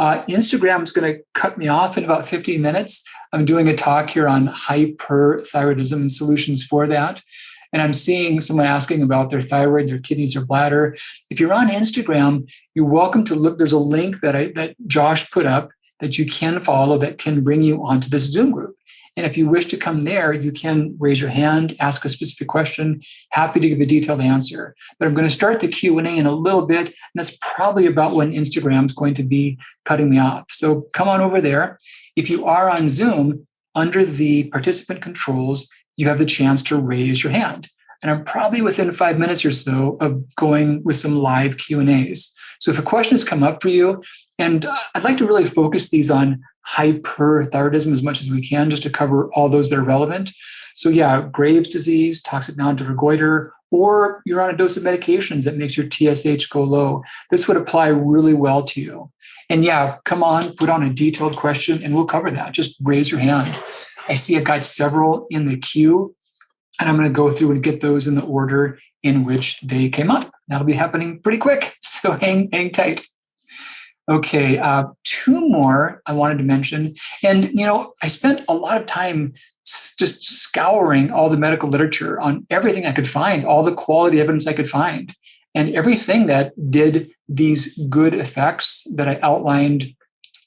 Instagram is going to cut me off in about 15 minutes. I'm doing a talk here on hyperthyroidism and solutions for that. And I'm seeing someone asking about their thyroid, their kidneys, or bladder. If you're on Instagram, you're welcome to look. There's a link that Josh put up that you can follow that can bring you onto this Zoom group. And if you wish to come there, you can raise your hand, ask a specific question. Happy to give a detailed answer. But I'm going to start the Q&A in a little bit, and that's probably about when Instagram's going to be cutting me off. So come on over there. If you are on Zoom, under the participant controls, you have the chance to raise your hand. And I'm probably within 5 minutes or so of going with some live Q&As. So if a question has come up for you, and I'd like to really focus these on hyperthyroidism as much as we can, just to cover all those that are relevant. So yeah, Graves' disease, toxic non-differ goiter, or you're on a dose of medications that makes your TSH go low. This would apply really well to you. And yeah, come on, put on a detailed question and we'll cover that. Just raise your hand. I see I've got several in the queue, and I'm going to go through and get those in the order in which they came up. That'll be happening pretty quick, so hang tight. Okay, two more I wanted to mention. And, I spent a lot of time just scouring all the medical literature on everything I could find, all the quality evidence I could find, and everything that did these good effects that I outlined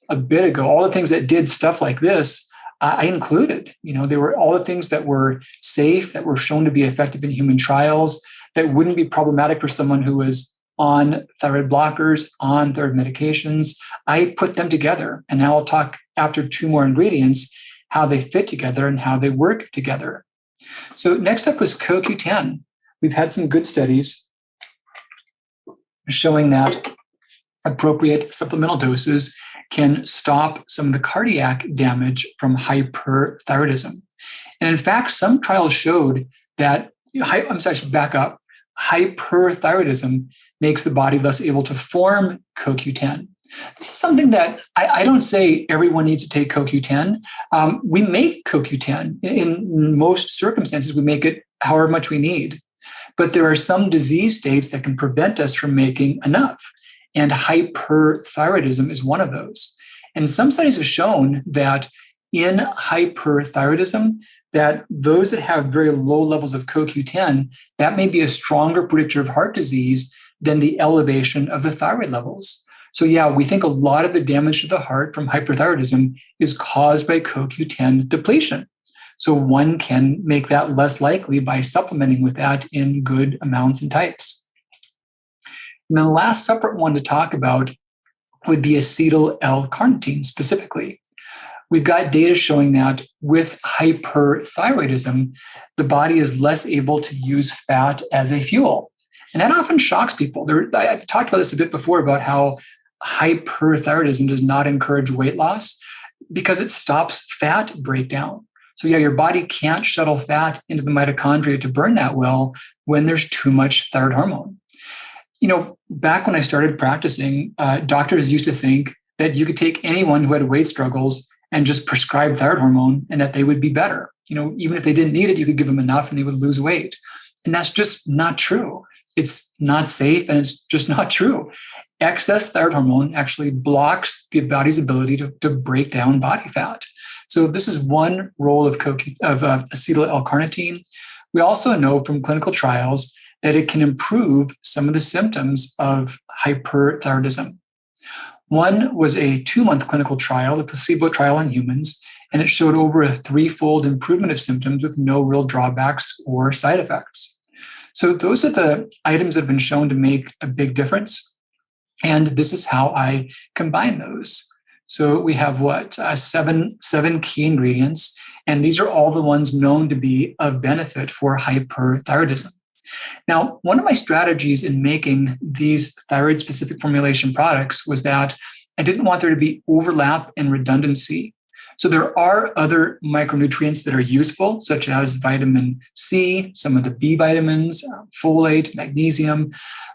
a bit ago, all the things that did stuff like this, I included. They were all the things that were safe, that were shown to be effective in human trials, that wouldn't be problematic for someone who was on thyroid blockers, on thyroid medications. I put them together, and now I'll talk after two more ingredients, how they fit together and how they work together. So next up was CoQ10. We've had some good studies showing that appropriate supplemental doses can stop some of the cardiac damage from hyperthyroidism. And in fact, some trials showed that, I'm sorry, I should back up. Hyperthyroidism makes the body less able to form CoQ10. This is something that I don't say everyone needs to take CoQ10. We make CoQ10. In most circumstances, we make it however much we need. But there are some disease states that can prevent us from making enough. And hyperthyroidism is one of those. And some studies have shown that in hyperthyroidism, that those that have very low levels of CoQ10, that may be a stronger predictor of heart disease than the elevation of the thyroid levels. So yeah, we think a lot of the damage to the heart from hyperthyroidism is caused by CoQ10 depletion. So one can make that less likely by supplementing with that in good amounts and types. And then the last separate one to talk about would be AcetylLCarnitine specifically. We've got data showing that with hyperthyroidism, the body is less able to use fat as a fuel. And that often shocks people. I've talked about this a bit before about how hyperthyroidism does not encourage weight loss because it stops fat breakdown. So yeah, your body can't shuttle fat into the mitochondria to burn that well when there's too much thyroid hormone. Back when I started practicing, doctors used to think that you could take anyone who had weight struggles and just prescribe thyroid hormone and that they would be better. Even if they didn't need it, you could give them enough and they would lose weight. And that's just not true. It's not safe and it's just not true. Excess thyroid hormone actually blocks the body's ability to break down body fat. So this is one role of acetyl-L-carnitine. We also know from clinical trials that it can improve some of the symptoms of hyperthyroidism. One was a 2-month clinical trial, a placebo trial on humans, and it showed over a 3-fold improvement of symptoms with no real drawbacks or side effects. So those are the items that have been shown to make a big difference. And this is how I combine those. So we have seven key ingredients, and these are all the ones known to be of benefit for hyperthyroidism. Now, one of my strategies in making these thyroid specific formulation products was that I didn't want there to be overlap and redundancy. So there are other micronutrients that are useful, such as vitamin C, some of the B vitamins, folate, magnesium.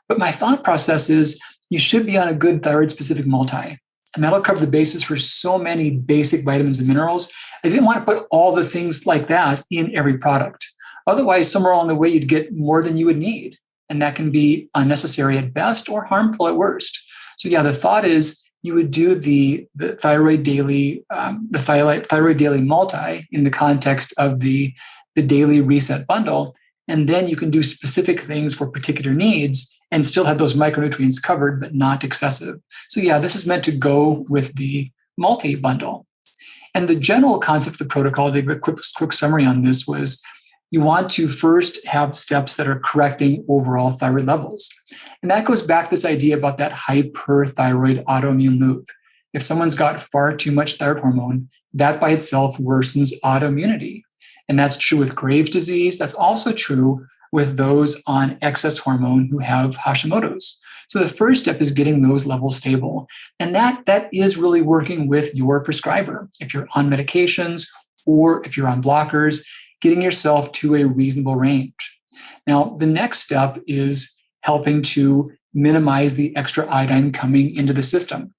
But my thought process is you should be on a good thyroid specific multi. And that'll cover the basis for so many basic vitamins and minerals. I didn't want to put all the things like that in every product. Otherwise, somewhere along the way, you'd get more than you would need. And that can be unnecessary at best or harmful at worst. So yeah, the thought is you would do the thyroid daily multi in the context of the daily reset bundle. And then you can do specific things for particular needs and still have those micronutrients covered, but not excessive. So yeah, this is meant to go with the multi-bundle. And the general concept of the protocol, to give a quick summary on this, was you want to first have steps that are correcting overall thyroid levels. And that goes back to this idea about that hyperthyroid autoimmune loop. If someone's got far too much thyroid hormone, that by itself worsens autoimmunity. And that's true with Graves' disease. That's also true with those on excess hormone who have Hashimoto's. So the first step is getting those levels stable. And that is really working with your prescriber. If you're on medications or if you're on blockers, getting yourself to a reasonable range. Now, the next step is helping to minimize the extra iodine coming into the system.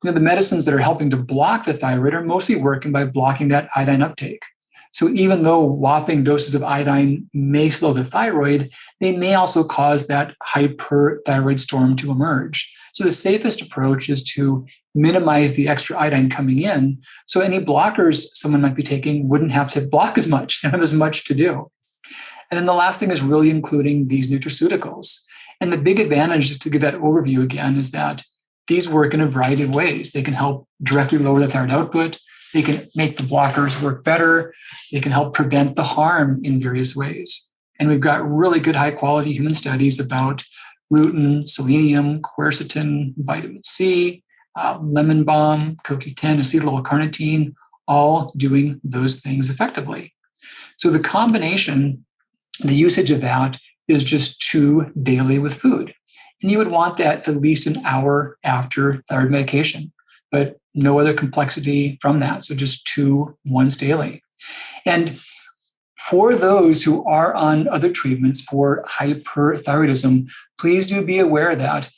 The medicines that are helping to block the thyroid are mostly working by blocking that iodine uptake. So even though whopping doses of iodine may slow the thyroid, they may also cause that hyperthyroid storm to emerge. So the safest approach is to minimize the extra iodine coming in. So any blockers someone might be taking wouldn't have to block as much, and have as much to do. And then the last thing is really including these nutraceuticals. And the big advantage, to give that overview again, is that these work in a variety of ways. They can help directly lower the thyroid output. They can make the blockers work better. They can help prevent the harm in various ways. And we've got really good high quality human studies about Rootin, Selenium, Quercetin, vitamin C, lemon balm, CoQ10, acetyl-L-carnitine, all doing those things effectively. So the combination, the usage of that is just 2 daily with food. And you would want that at least an hour after thyroid medication, but no other complexity from that. So just 2 once daily. And for those who are on other treatments for hyperthyroidism, please do be aware that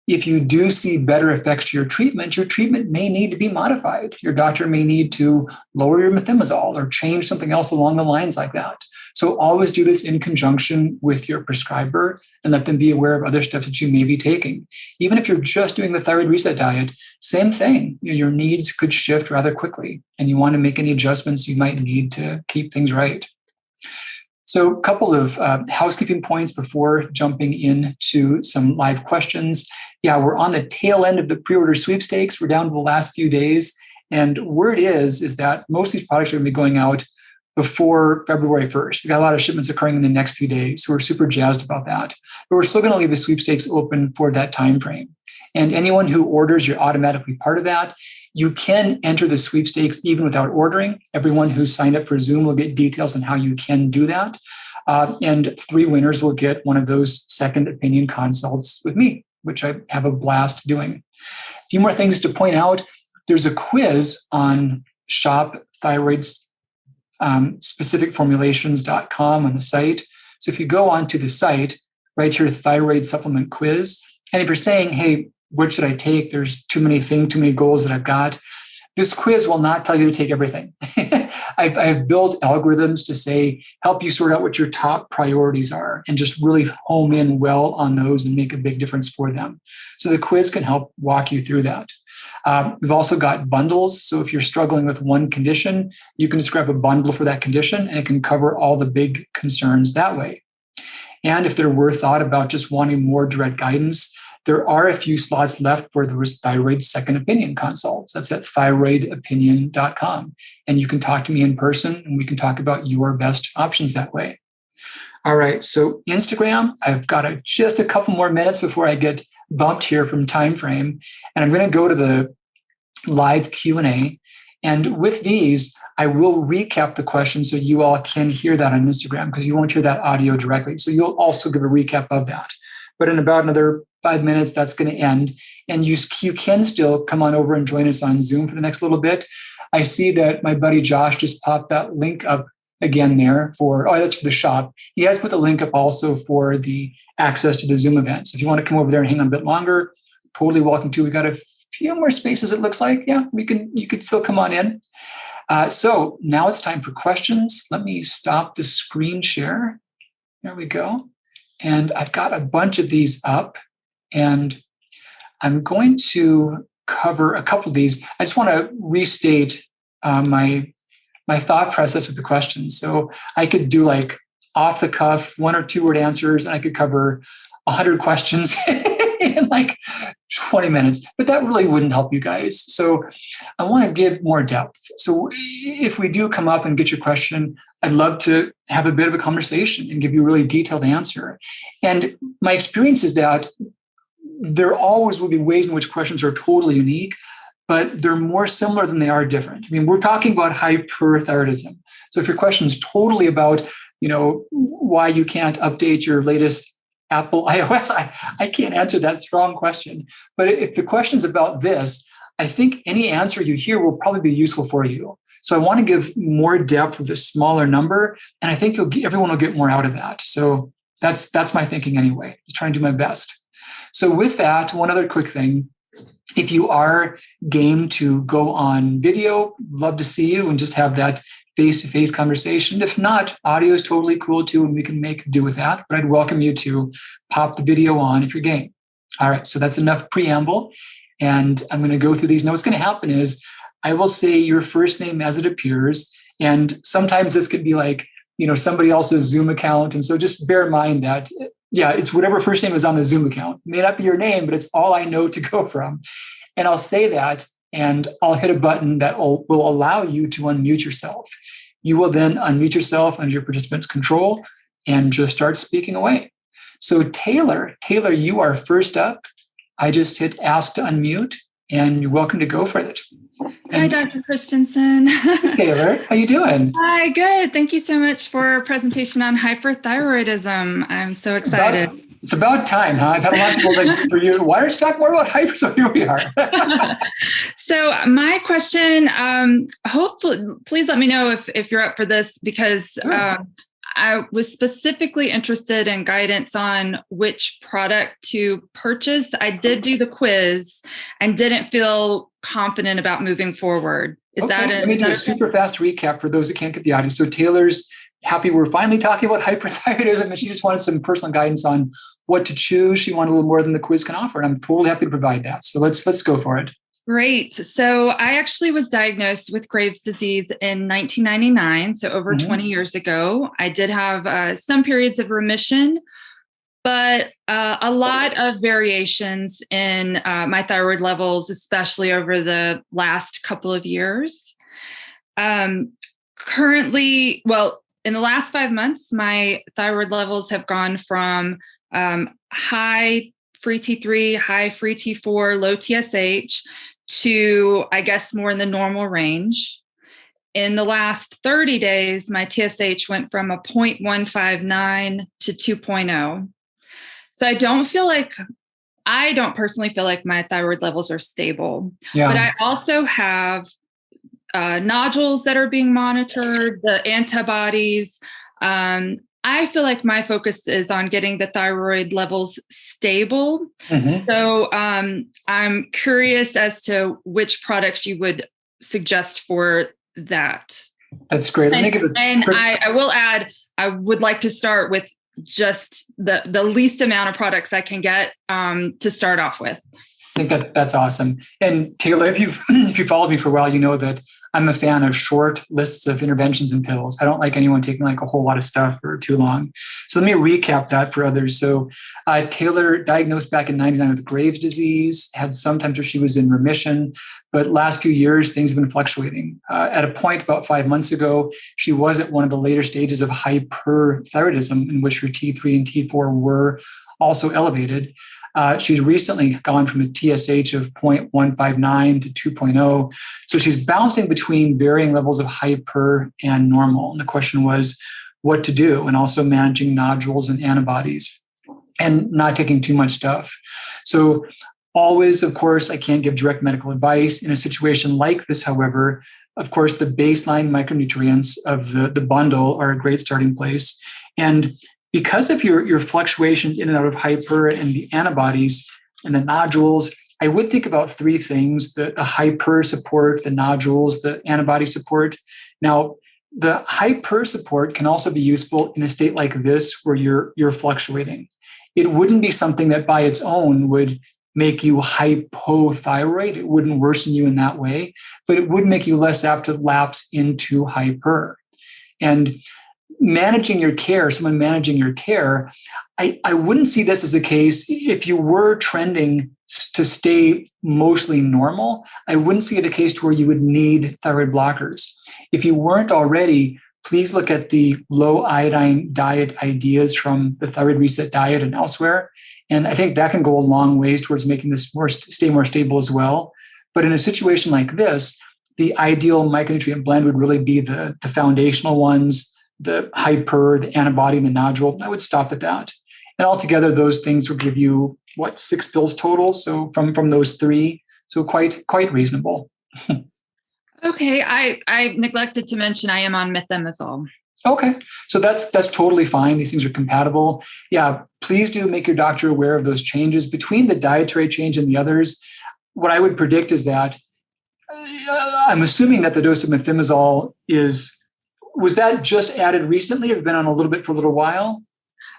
if you do see better effects to your treatment may need to be modified. Your doctor may need to lower your methimazole or change something else along the lines like that. So always do this in conjunction with your prescriber and let them be aware of other steps that you may be taking. Even if you're just doing the thyroid reset diet, same thing. Your needs could shift rather quickly, and you want to make any adjustments you might need to keep things right. So a couple of housekeeping points before jumping into some live questions. Yeah, we're on the tail end of the pre-order sweepstakes. We're down to the last few days. And word is that most of these products are going to be going out before February 1st. We've got a lot of shipments occurring in the next few days. So we're super jazzed about that. But we're still going to leave the sweepstakes open for that time frame. And anyone who orders, you're automatically part of that. You can enter the sweepstakes even without ordering. Everyone who's signed up for Zoom will get details on how you can do that. And 3 winners will get one of those second opinion consults with me, which I have a blast doing. A few more things to point out. There's a quiz on shop Thyroid Specific Formulations.com on the site. So if you go onto the site, right here, thyroid supplement quiz, and if you're saying, hey, what should I take? There's too many things, too many goals that I've got. This quiz will not tell you to take everything. I've built algorithms to say, help you sort out what your top priorities are and just really home in well on those and make a big difference for them. So the quiz can help walk you through that. We've also got bundles. So if you're struggling with one condition, you can just grab a bundle for that condition and it can cover all the big concerns that way. And if there were thought about just wanting more direct guidance, there are a few slots left for the thyroid second opinion consults. That's at thyroidopinion.com. And you can talk to me in person and we can talk about your best options that way. All right, so Instagram, I've got just a couple more minutes before I get bumped here from time frame. And I'm going to go to the live Q&A. And with these, I will recap the questions so you all can hear that on Instagram because you won't hear that audio directly. So you'll also give a recap of that. But in about another 5 minutes, that's going to end. And you can still come on over and join us on Zoom for the next little bit. I see that my buddy Josh just popped that link up again there that's for the shop. He has put the link up also for the access to the Zoom event. So if you want to come over there and hang on a bit longer, totally welcome to. We got a few more spaces, it looks like. Yeah, you could still come on in. So now it's time for questions. Let me stop the screen share. There we go. And I've got a bunch of these up. And I'm going to cover a couple of these. I just want to restate my thought process with the questions. So I could do like off the cuff, 1 or 2 word answers, and I could cover 100 questions in like 20 minutes, but that really wouldn't help you guys. So I want to give more depth. So if we do come up and get your question, I'd love to have a bit of a conversation and give you a really detailed answer. And my experience is that there always will be ways in which questions are totally unique, but they're more similar than they are different. I mean, we're talking about hyperthyroidism. So if your question is totally about, why you can't update your latest Apple iOS, I can't answer that strong question. But if the question is about this, I think any answer you hear will probably be useful for you. So I want to give more depth with a smaller number, and I think everyone will get more out of that. So that's my thinking anyway. Just trying to do my best. So with that, one other quick thing. If you are game to go on video, love to see you and just have that face-to-face conversation. If not, audio is totally cool too, and we can make do with that. But I'd welcome you to pop the video on if you're game. All right, so that's enough preamble. And I'm going to go through these. Now what's going to happen is I will say your first name as it appears. And sometimes this could be like, somebody else's Zoom account. And so just bear in mind that, it's whatever first name is on the Zoom account. It may not be your name, but it's all I know to go from. And I'll say that, and I'll hit a button that will allow you to unmute yourself. You will then unmute yourself under your participant's control and just start speaking away. So Taylor, you are first up. I just hit ask to unmute, and you're welcome to go for it. Hi, Dr. Christensen. Hey, Taylor, how you doing? Hi, good. Thank you so much for a presentation on hyperthyroidism. I'm so excited. It's about time, huh? I've had a lot of people like, for you, why don't you talk more about hyper? So here we are. So my question, hopefully, please let me know if you're up for this, because I was specifically interested in guidance on which product to purchase. I did do the quiz and didn't feel confident about moving forward. Let me do a super fast recap for those that can't get the audio. So Taylor's happy we're finally talking about hyperthyroidism, and she just wanted some personal guidance on what to choose. She wanted a little more than the quiz can offer, and I'm totally happy to provide that. So let's go for it. Great. So I actually was diagnosed with Graves' disease in 1999, so over 20 years ago. I did have some periods of remission, but a lot of variations in my thyroid levels, especially over the last couple of years. Currently, in the last 5 months, my thyroid levels have gone from high free T3, high free T4, low TSH to, I guess, more in the normal range. In the last 30 days, my TSH went from a 0.159 to 2.0. So I don't personally feel like my thyroid levels are stable. Yeah. But I also have nodules that are being monitored, the antibodies. I feel like my focus is on getting the thyroid levels stable. So I'm curious as to which products you would suggest for that. That's great. I will add, I would like to start with just the least amount of products I can get to start off with. I think that's awesome. And Taylor, if you followed me for a while, you know that I'm a fan of short lists of interventions and pills. I don't like anyone taking like a whole lot of stuff for too long. So let me recap that for others. So Taylor diagnosed back in 99 with Graves' disease, had some times where she was in remission, but last few years, things have been fluctuating. At a point about 5 months ago, she was at one of the later stages of hyperthyroidism, in which her T3 and T4 were also elevated. She's recently gone from a TSH of 0.159 to 2.0. So she's bouncing between varying levels of hyper and normal. And the question was what to do, and also managing nodules and antibodies and not taking too much stuff. So always, of course, I can't give direct medical advice. In a situation like this, however, of course, the baseline micronutrients of the bundle are a great starting place. And because of your fluctuations in and out of hyper and the antibodies and the nodules, I would think about three things: the hyper support, the nodules, the antibody support. Now, the hyper support can also be useful in a state like this where you're fluctuating. It wouldn't be something that by its own would make you hypothyroid. It wouldn't worsen you in that way, but it would make you less apt to lapse into hyper. And someone managing your care, I wouldn't see this as a case if you were trending to stay mostly normal. I wouldn't see it a case to where you would need thyroid blockers. If you weren't already, please look at the low iodine diet ideas from the Thyroid Reset diet and elsewhere. And I think that can go a long ways towards making this stay more stable as well. But in a situation like this, the ideal micronutrient blend would really be the foundational ones, the hyper, the antibody, and the nodule. I would stop at that. And altogether, those things will give you, 6 pills total? So from those 3, so quite reasonable. Okay, I neglected to mention I am on methimazole. Okay, so that's totally fine. These things are compatible. Yeah, please do make your doctor aware of those changes. Between the dietary change and the others, what I would predict is that, I'm assuming that the dose of methimazole was that just added recently, or have been on a little bit for a little while?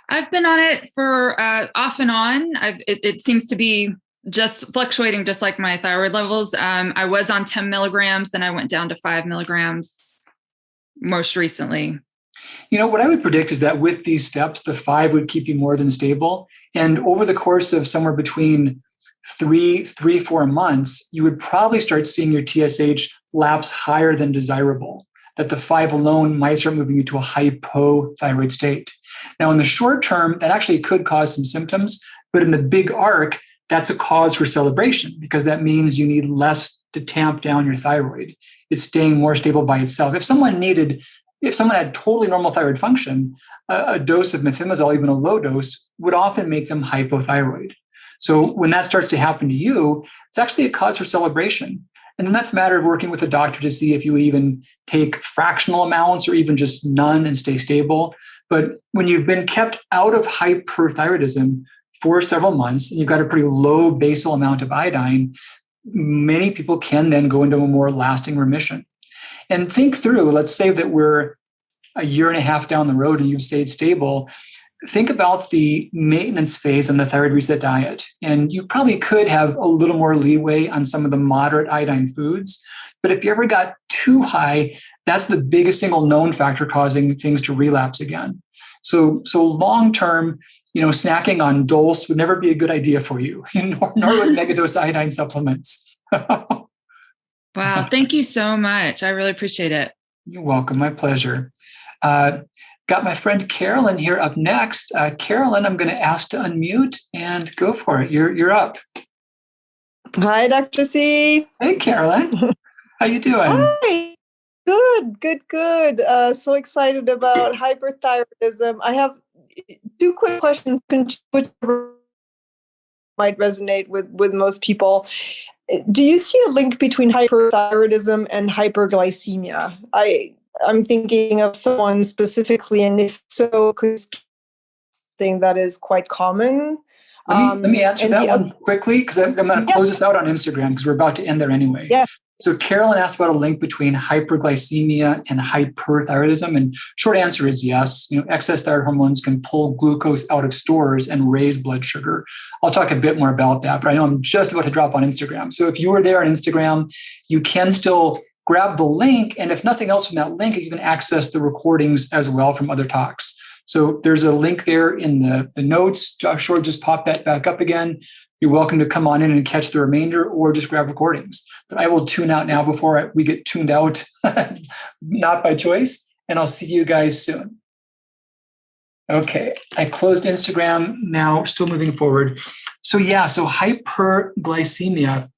I've been on it for off and on. It seems to be just fluctuating, just like my thyroid levels. I was on 10 milligrams, then I went down to 5 milligrams most recently. What I would predict is that with these steps, the 5 would keep you more than stable. And over the course of somewhere between 4 months, you would probably start seeing your TSH lapse higher than desirable, that the 5 alone might start moving you to a hypothyroid state. Now, in the short term, that actually could cause some symptoms, but in the big arc, that's a cause for celebration, because that means you need less to tamp down your thyroid. It's staying more stable by itself. If someone needed if someone had totally normal thyroid function, a dose of methimazole, even a low dose, would often make them hypothyroid. So when that starts to happen to you, it's actually a cause for celebration. And then that's a matter of working with a doctor to see if you would even take fractional amounts or even just none and stay stable. But when you've been kept out of hyperthyroidism for several months and you've got a pretty low basal amount of iodine, many people can then go into a more lasting remission. And think through, let's say that we're a year and a half down the road and you've stayed stable. Think about the maintenance phase on the thyroid reset diet. And you probably could have a little more leeway on some of the moderate iodine foods. But if you ever got too high, that's the biggest single known factor causing things to relapse again. So long-term, snacking on dulse would never be a good idea for you, nor would megadose iodine supplements. Wow. Thank you so much. I really appreciate it. You're welcome. My pleasure. Got my friend Carolyn here up next. Carolyn, I'm going to ask to unmute and go for it. You're up. Hi, Dr. C. Hey, Carolyn. How you doing? Hi. Good. So excited about hyperthyroidism. I have two quick questions which might resonate with most people. Do you see a link between hyperthyroidism and hyperglycemia? I'm thinking of someone specifically, and if so, could thing that is quite common. Let me answer that one quickly, because I'm going to close this out on Instagram because we're about to end there anyway. Yeah. So Carolyn asked about a link between hyperglycemia and hyperthyroidism, and short answer is yes. Excess thyroid hormones can pull glucose out of stores and raise blood sugar. I'll talk a bit more about that, but I know I'm just about to drop on Instagram. So if you were there on Instagram, you can still grab the link, and if nothing else from that link, you can access the recordings as well from other talks. So there's a link there in the notes. Josh Shore just popped that back up again. You're welcome to come on in and catch the remainder or just grab recordings. But I will tune out now before we get tuned out, not by choice, and I'll see you guys soon. Okay, I closed Instagram, now still moving forward. So hyperglycemia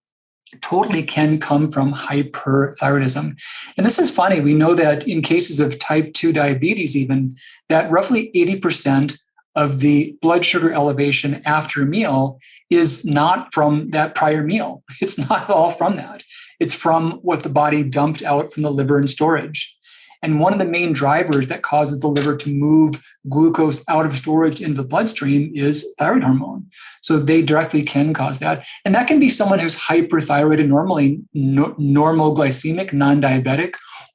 totally can come from hyperthyroidism. And this is funny. We know that in cases of type 2 diabetes even, that roughly 80% of the blood sugar elevation after a meal is not from that prior meal. It's not all from that. It's from what the body dumped out from the liver in storage. And one of the main drivers that causes the liver to move glucose out of storage into the bloodstream is thyroid hormone. So they directly can cause that. And that can be someone who's hyperthyroid and normally normal glycemic, non-diabetic.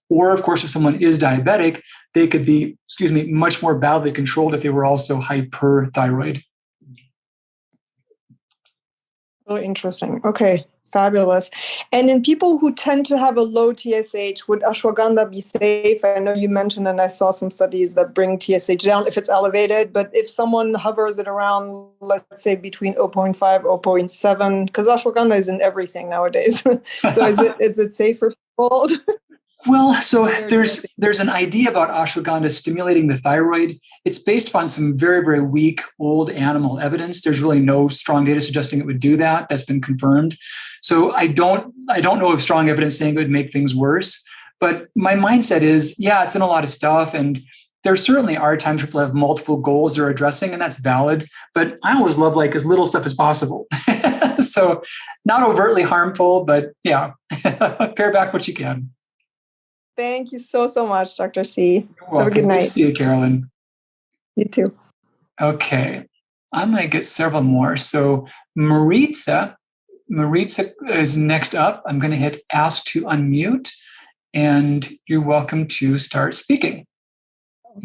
Or of course, if someone is diabetic, they could be, much more badly controlled if they were also hyperthyroid. Oh, interesting. Okay. Fabulous. And in people who tend to have a low TSH, would ashwagandha be safe? I know you mentioned, and I saw some studies that bring TSH down if it's elevated, but if someone hovers it around, let's say between 0.5, 0.7, because ashwagandha is in everything nowadays. So is it safe for people? Well, so there's an idea about ashwagandha stimulating the thyroid. It's based upon some very, very weak old animal evidence. There's really no strong data suggesting it would do that. That's been confirmed. So I don't know of strong evidence saying it would make things worse. But my mindset is, it's in a lot of stuff. And there certainly are times people have multiple goals they're addressing, and that's valid. But I always love as little stuff as possible. So not overtly harmful, but pare back what you can. Thank you so much, Dr. C. Have a good night. Good to see you, Carolyn. You too. Okay. I'm going to get several more. So Maritza is next up. I'm going to hit ask to unmute, and you're welcome to start speaking.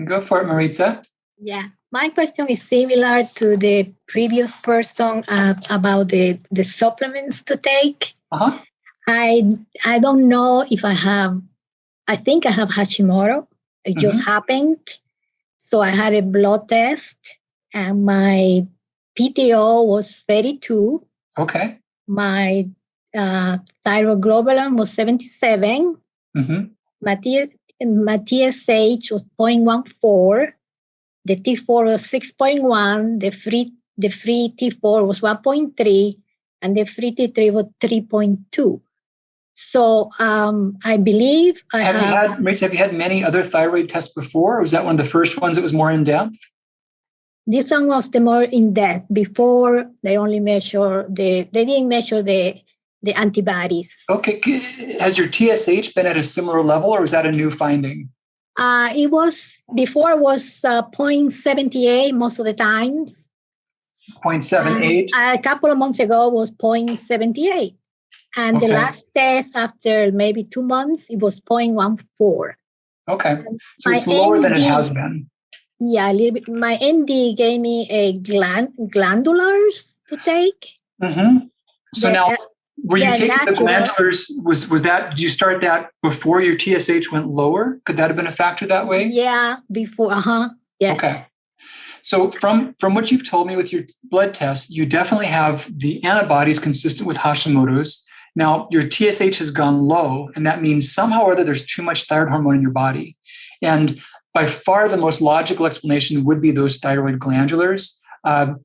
Go for it, Maritza. Yeah. My question is similar to the previous person about the supplements to take. Uh-huh. I don't know if I think I have Hashimoto. It just happened. So I had a blood test and my PTO was 32. Okay. My thyroglobulin was 77. Mm-hmm. My TSH was 0.14. The T4 was 6.1. The free T4 was 1.3. And the free T3 was 3.2. So I believe have you had many other thyroid tests before, or was that one of the first ones that was more in depth? This one was the more in depth. Before they only they didn't measure the antibodies. Okay, has your TSH been at a similar level, or was that a new finding? It was 0.78 most of the times. 0.78. A couple of months ago was 0.78. And the last test after maybe 2 months, it was 0.14. Okay. So it's lower than it has been. Yeah, a little bit. My ND gave me a glandulars to take. Mm-hmm. So now, were you taking the glandulars? Did you start that before your TSH went lower? Could that have been a factor that way? Yeah, before. Yes. Okay. So from what you've told me with your blood test, you definitely have the antibodies consistent with Hashimoto's. Now, your TSH has gone low, and that means somehow or other there's too much thyroid hormone in your body. And by far the most logical explanation would be those thyroid glandulars. I've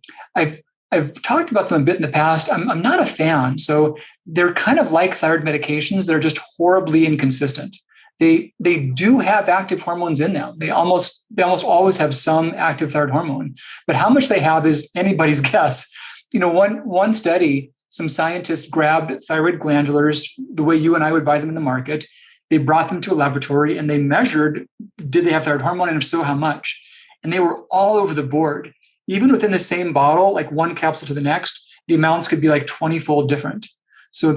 talked about them a bit in the past. I'm not a fan. So they're kind of like thyroid medications. They're just horribly inconsistent. They do have active hormones in them. They almost always have some active thyroid hormone. But how much they have is anybody's guess. One study, some scientists grabbed thyroid glandulars the way you and I would buy them in the market. They brought them to a laboratory and they measured, did they have thyroid hormone, and if so, how much? And they were all over the board. Even within the same bottle, like one capsule to the next, the amounts could be like 20-fold different. So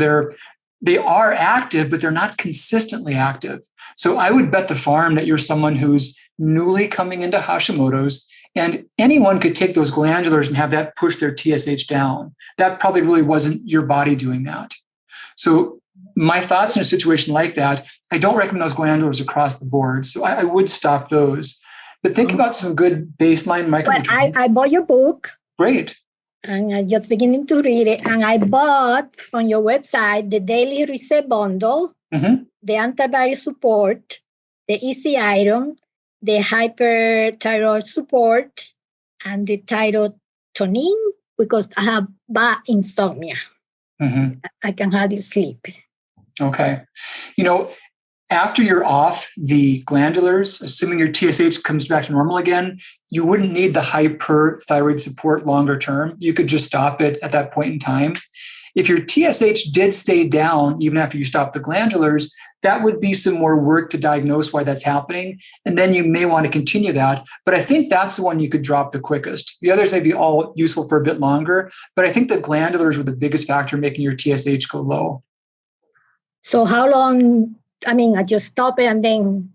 they are active, but they're not consistently active. So I would bet the farm that you're someone who's newly coming into Hashimoto's, and anyone could take those glandulars and have that push their TSH down. That probably really wasn't your body doing that. So my thoughts in a situation like that, I don't recommend those glandulars across the board. So I would stop those. But think about some good baseline micronutrients. Well, I bought your book. Great. And I'm just beginning to read it. And I bought from your website the Daily Reset Bundle, the Antibody Support, the Easy Iron, the Hyperthyroid Support, and the Thyrotonine, because I have bad insomnia. I can hardly sleep. Okay. After you're off the glandulars, assuming your TSH comes back to normal again, you wouldn't need the hyperthyroid support longer term. You could just stop it at that point in time. If your TSH did stay down even after you stop the glandulars, that would be some more work to diagnose why that's happening. And then you may want to continue that. But I think that's the one you could drop the quickest. The others may be all useful for a bit longer. But I think the glandulars were the biggest factor making your TSH go low. So how long? I just stop it and then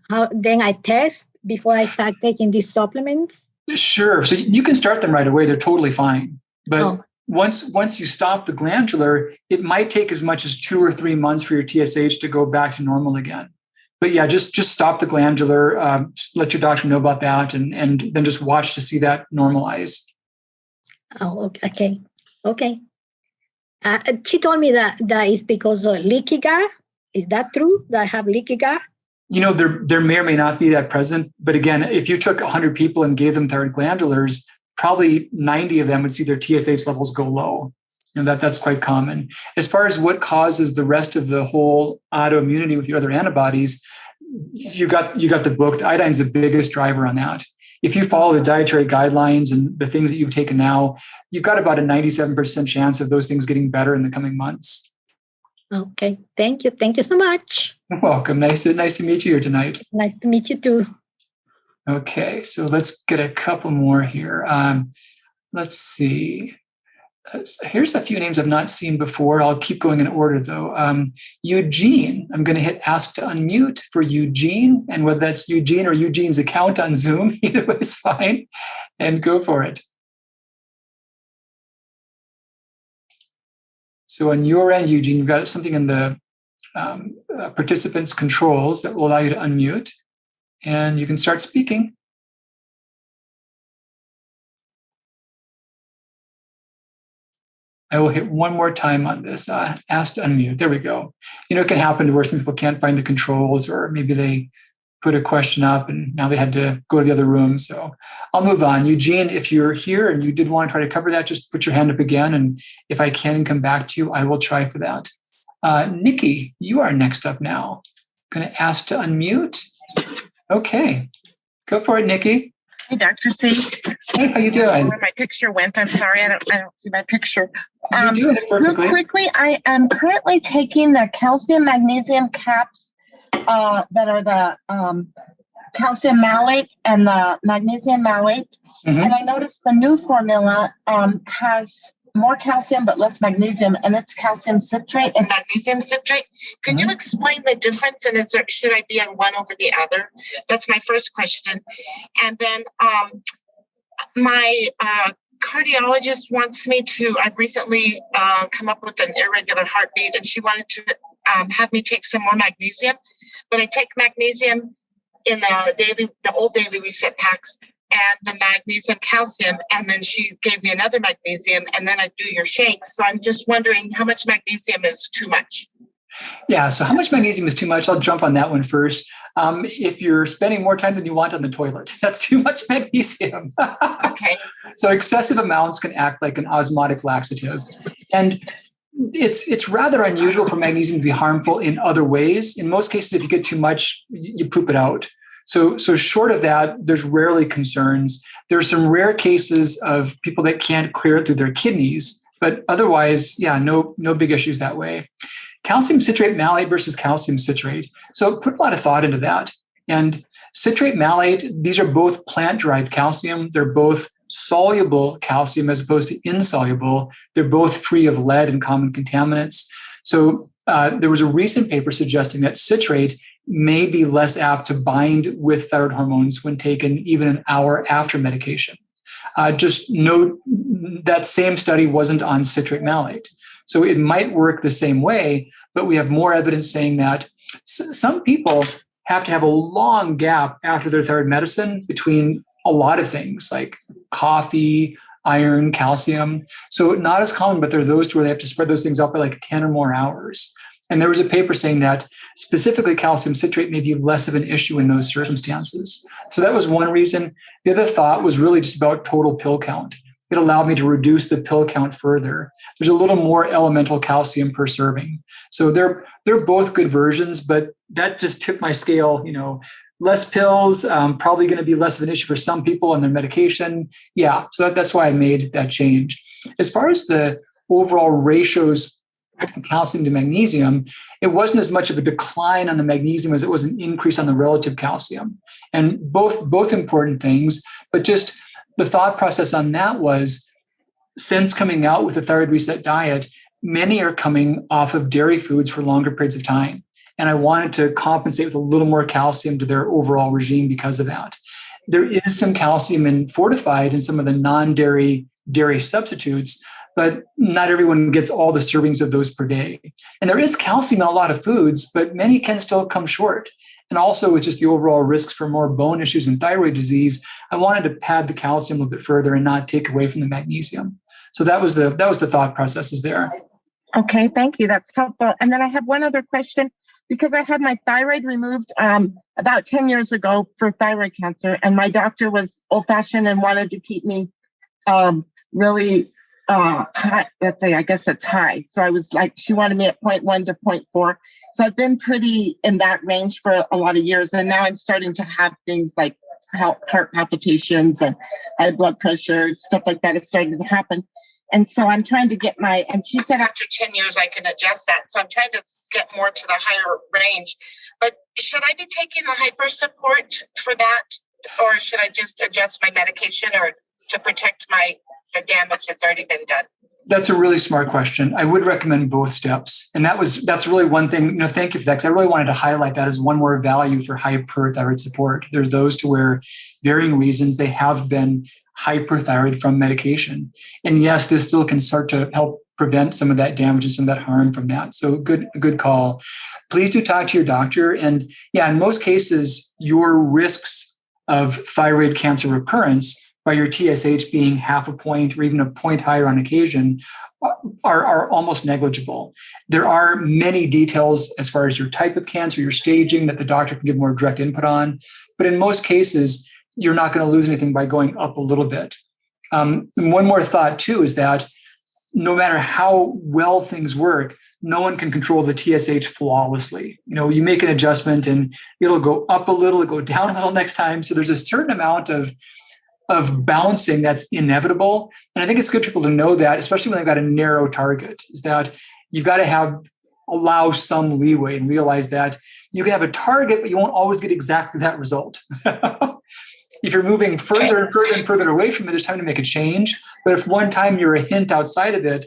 I test before I start taking these supplements? Sure. So you can start them right away. They're totally fine. But once you stop the glandular, it might take as much as 2 or 3 months for your TSH to go back to normal again. But yeah, just stop the glandular, let your doctor know about that, and then just watch to see that normalize. Oh, okay. She told me that is because of leaky gut. Is that true, that I have leaky gut? There may or may not be that present. But again, if you took 100 people and gave them thyroid glandulars, probably 90 of them would see their TSH levels go low. That's quite common. As far as what causes the rest of the whole autoimmunity with your other antibodies, you got the book. The iodine is the biggest driver on that. If you follow the dietary guidelines and the things that you've taken now, you've got about a 97% chance of those things getting better in the coming months. Okay. Thank you. Thank you so much. You're welcome. Nice to meet you here tonight. Nice to meet you too. Okay. So let's get a couple more here. Let's see. Here's a few names I've not seen before. I'll keep going in order though. Eugene, I'm going to hit ask to unmute for Eugene, and whether that's Eugene or Eugene's account on Zoom, either way is fine, and go for it. So on your end, Eugene, you've got something in the participants' controls that will allow you to unmute, and you can start speaking. I will hit one more time on this, ask to unmute. There we go. It can happen to where some people can't find the controls, or maybe they put a question up and now they had to go to the other room. So I'll move on. Eugene, if you're here and you did want to try to cover that, just put your hand up again. And if I can come back to you, I will try for that. Nikki, you are next up now. Going to ask to unmute. Okay, go for it, Nikki. Hey, Dr. C. Hey, how you doing? Where my picture went. I'm sorry, I don't see my picture. You're doing it perfectly. Real quickly, I am currently taking the calcium magnesium caps that are the calcium malate and the magnesium malate. Mm-hmm. And I noticed the new formula has more calcium but less magnesium, and it's calcium citrate and magnesium citrate. Can you explain the difference, and should I be on one over the other? That's my first question. And then my cardiologist wants me to, I've recently come up with an irregular heartbeat, and she wanted to have me take some more magnesium, but I take magnesium in the old daily reset packs and the magnesium calcium, and then she gave me another magnesium, and then I do your shakes. So I'm just wondering how much magnesium is too much. Yeah, so how much magnesium is too much? I'll jump on that one first. If you're spending more time than you want on the toilet, that's too much magnesium. Okay. So excessive amounts can act like an osmotic laxative. And it's rather unusual for magnesium to be harmful in other ways. In most cases, if you get too much, you poop it out. So short of that, there's rarely concerns. There are some rare cases of people that can't clear it through their kidneys, but otherwise, yeah, no big issues that way. Calcium citrate malate versus calcium citrate. So put a lot of thought into that. And citrate malate, these are both plant-derived calcium. They're both soluble calcium as opposed to insoluble. They're both free of lead and common contaminants. So there was a recent paper suggesting that citrate may be less apt to bind with thyroid hormones when taken even an hour after medication. Just note that same study wasn't on citrate malate. So it might work the same way, but we have more evidence saying that some people have to have a long gap after their thyroid medicine between a lot of things like coffee, iron, calcium. So not as common, but there are those where they have to spread those things out by like 10 or more hours. And there was a paper saying that specifically calcium citrate may be less of an issue in those circumstances. So that was one reason. The other thought was really just about total pill count. It allowed me to reduce the pill count further. There's a little more elemental calcium per serving. So they're both good versions, but that just tipped my scale, less pills, probably going to be less of an issue for some people on their medication. Yeah, so that's why I made that change. As far as the overall ratios of calcium to magnesium, it wasn't as much of a decline on the magnesium as it was an increase on the relative calcium. And both important things, but just the thought process on that was, since coming out with the thyroid reset diet, many are coming off of dairy foods for longer periods of time. And I wanted to compensate with a little more calcium to their overall regime because of that. There is some calcium in fortified and some of the non-dairy dairy substitutes, but not everyone gets all the servings of those per day. And there is calcium in a lot of foods, but many can still come short. And also with just the overall risks for more bone issues and thyroid disease, I wanted to pad the calcium a little bit further and not take away from the magnesium. So that was the thought processes there. Okay, thank you. That's helpful. And then I have one other question, because I had my thyroid removed about 10 years ago for thyroid cancer, and my doctor was old-fashioned and wanted to keep me really high. Let's say, I guess it's high. So I was like, she wanted me at 0.1 to 0.4. So I've been pretty in that range for a lot of years, and now I'm starting to have things like heart palpitations and high blood pressure, stuff like that is starting to happen. And so I'm trying to get and she said after 10 years, I can adjust that. So I'm trying to get more to the higher range. But should I be taking the hyper support for that? Or should I just adjust my medication or to protect the damage that's already been done? That's a really smart question. I would recommend both steps. And that's really one thing, thank you for that, because I really wanted to highlight that as one more value for hyperthyroid support. There's those to where varying reasons they have been hyperthyroid from medication. And yes, this still can start to help prevent some of that damage and some of that harm from that. So good call. Please do talk to your doctor. And yeah, in most cases, your risks of thyroid cancer recurrence by your TSH being 0.5 point or even a point higher on occasion are almost negligible. There are many details as far as your type of cancer, your staging that the doctor can give more direct input on. But in most cases, you're not going to lose anything by going up a little bit. And one more thought too is that no matter how well things work, no one can control the TSH flawlessly. You make an adjustment and it'll go up a little, it'll go down a little next time. So there's a certain amount of bouncing that's inevitable. And I think it's good for people to know that, especially when they've got a narrow target, is that you've got to allow some leeway and realize that you can have a target, but you won't always get exactly that result. If you're moving further and further and further away from it, it's time to make a change. But if one time you're a hint outside of it,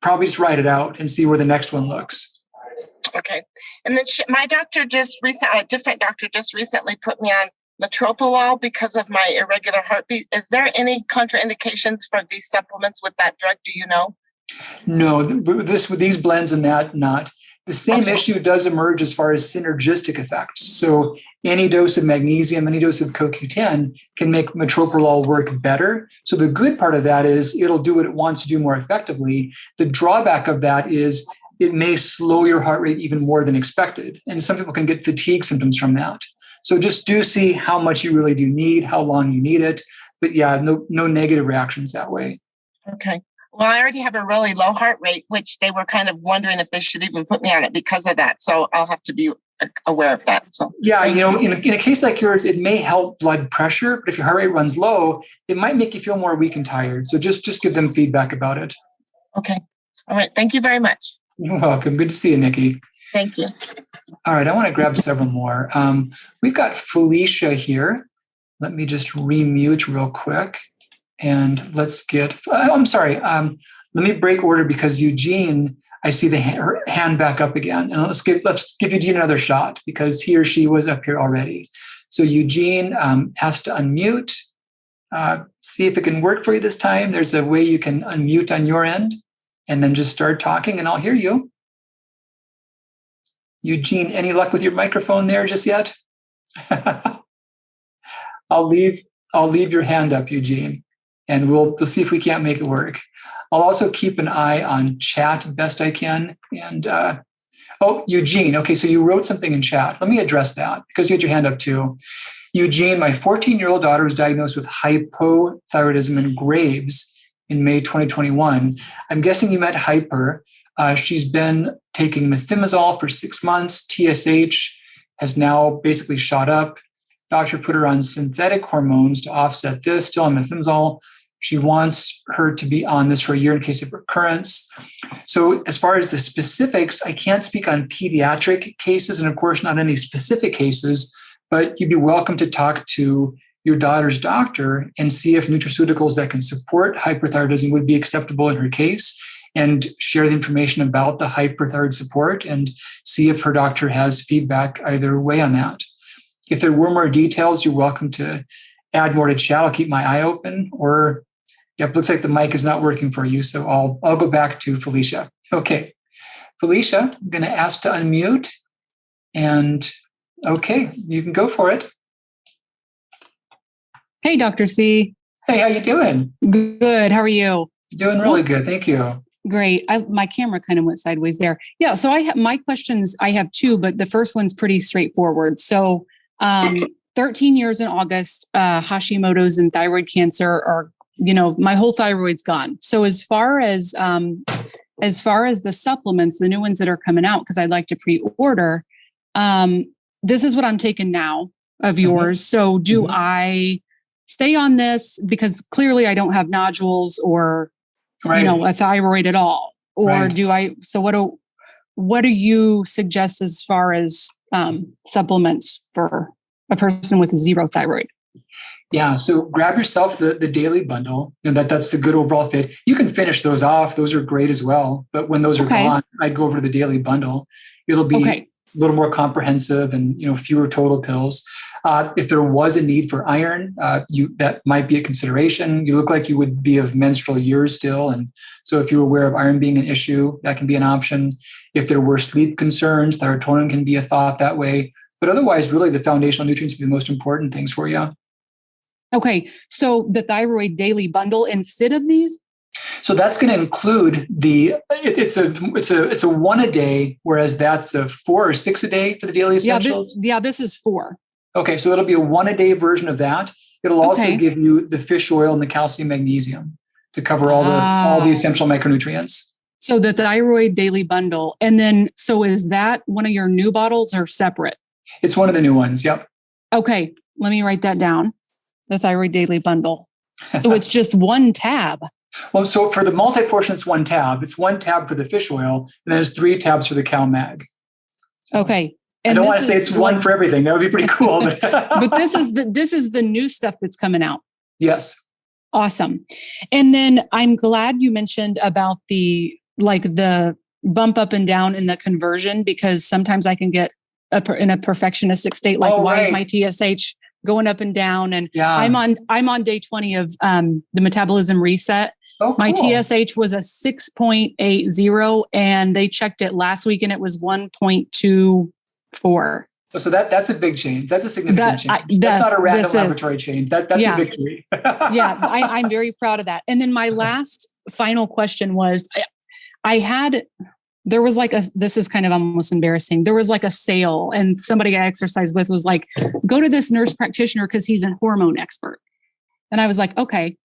probably just write it out and see where the next one looks. Okay. And then my doctor a different doctor just recently put me on metoprolol because of my irregular heartbeat. Is there any contraindications for these supplements with that drug? Do you know? No, with these blends and that, not. The same issue does emerge as far as synergistic effects. So any dose of magnesium, any dose of CoQ10 can make metoprolol work better. So the good part of that is it'll do what it wants to do more effectively. The drawback of that is it may slow your heart rate even more than expected. And some people can get fatigue symptoms from that. So just do see how much you really do need, how long you need it. But yeah, no negative reactions that way. Okay. Well, I already have a really low heart rate, which they were kind of wondering if they should even put me on it because of that. So I'll have to be aware of that. So yeah, in a case like yours, it may help blood pressure, but if your heart rate runs low, it might make you feel more weak and tired. So just give them feedback about it. Okay. All right. Thank you very much. You're welcome. Good to see you, Nikki. Thank you. All right. I want to grab several more. We've got Felicia here. Let me just remute real quick. And let's get, I'm sorry. Let me break order because Eugene, I see her hand back up again. And let's give Eugene another shot because he or she was up here already. So Eugene has to unmute. See if it can work for you this time. There's a way you can unmute on your end and then just start talking and I'll hear you. Eugene, any luck with your microphone there just yet? I'll leave your hand up, Eugene. And we'll see if we can't make it work. I'll also keep an eye on chat best I can. And Eugene, okay, so you wrote something in chat. Let me address that because you had your hand up too. Eugene, my 14-year-old daughter was diagnosed with hypothyroidism and Graves in May 2021. I'm guessing you meant hyper. She's been taking methimazole for 6 months. TSH has now basically shot up. Doctor put her on synthetic hormones to offset this, still on methimazole. She wants her to be on this for a year in case of recurrence. So as far as the specifics, I can't speak on pediatric cases and of course not any specific cases, but you'd be welcome to talk to your daughter's doctor and see if nutraceuticals that can support hyperthyroidism would be acceptable in her case and share the information about the hyperthyroid support and see if her doctor has feedback either way on that. If there were more details, you're welcome to add more to chat. I'll keep my eye open. Or, it looks like the mic is not working for you, so I'll go back to Felicia. Okay, Felicia, I'm going to ask to unmute, and okay, you can go for it. Hey, Dr. C. Hey, how you doing? Good. How are you? Doing really good. Thank you. Great. My camera kind of went sideways there. Yeah. So I have my questions. I have two, but the first one's pretty straightforward. So 13 years in August, Hashimoto's and thyroid cancer are, my whole thyroid's gone. So as far as the supplements, the new ones that are coming out, because I'd like to pre-order, this is what I'm taking now of yours. Mm-hmm. So do mm-hmm. I stay on this because clearly I don't have nodules or, right. A thyroid at all? Or right. do I, so what do you suggest as far as supplements for a person with zero thyroid? Yeah, so grab yourself the daily bundle. That's the good overall fit. You can finish those off; those are great as well. But when those are gone, I'd go over to the daily bundle. It'll be a little more comprehensive and fewer total pills. If there was a need for iron, that might be a consideration. You look like you would be of menstrual years still, and so if you're aware of iron being an issue, that can be an option. If there were sleep concerns, thyrotonin can be a thought that way. But otherwise, really, the foundational nutrients would be the most important things for you. Okay, so the thyroid daily bundle instead of these? So that's going to include it's a 1 a day, whereas that's a 4 or 6 a day for the daily essentials. This is 4. Okay, so it'll be a 1 a day version of that. It'll also give you the fish oil and the calcium magnesium. to cover all the essential micronutrients. So the Thyroid Daily Bundle. And then, so is that one of your new bottles or separate? It's one of the new ones. Yep. Okay. Let me write that down. The Thyroid Daily Bundle. So it's just one tab. Well, so for the multi-portion, it's one tab. It's one tab for the fish oil, and then there's 3 tabs for the cow mag. So okay. And I don't want to say it's one for everything. That would be pretty cool. But this is the new stuff that's coming out. Yes. Awesome. And then I'm glad you mentioned about the bump up and down in the conversion, because sometimes I can get in a perfectionistic state. Like, why is my TSH going up and down? And I'm on day 20 of the metabolism reset. Oh, cool. My TSH was a 6.80 and they checked it last week and it was 1.24. So that's a big change. That's a significant change. That's not a random laboratory change. That's a victory. I'm very proud of that. And then my last final question was, there was this is kind of almost embarrassing. There was like a sale and somebody I exercised with was like, go to this nurse practitioner because he's a hormone expert. And I was like, okay.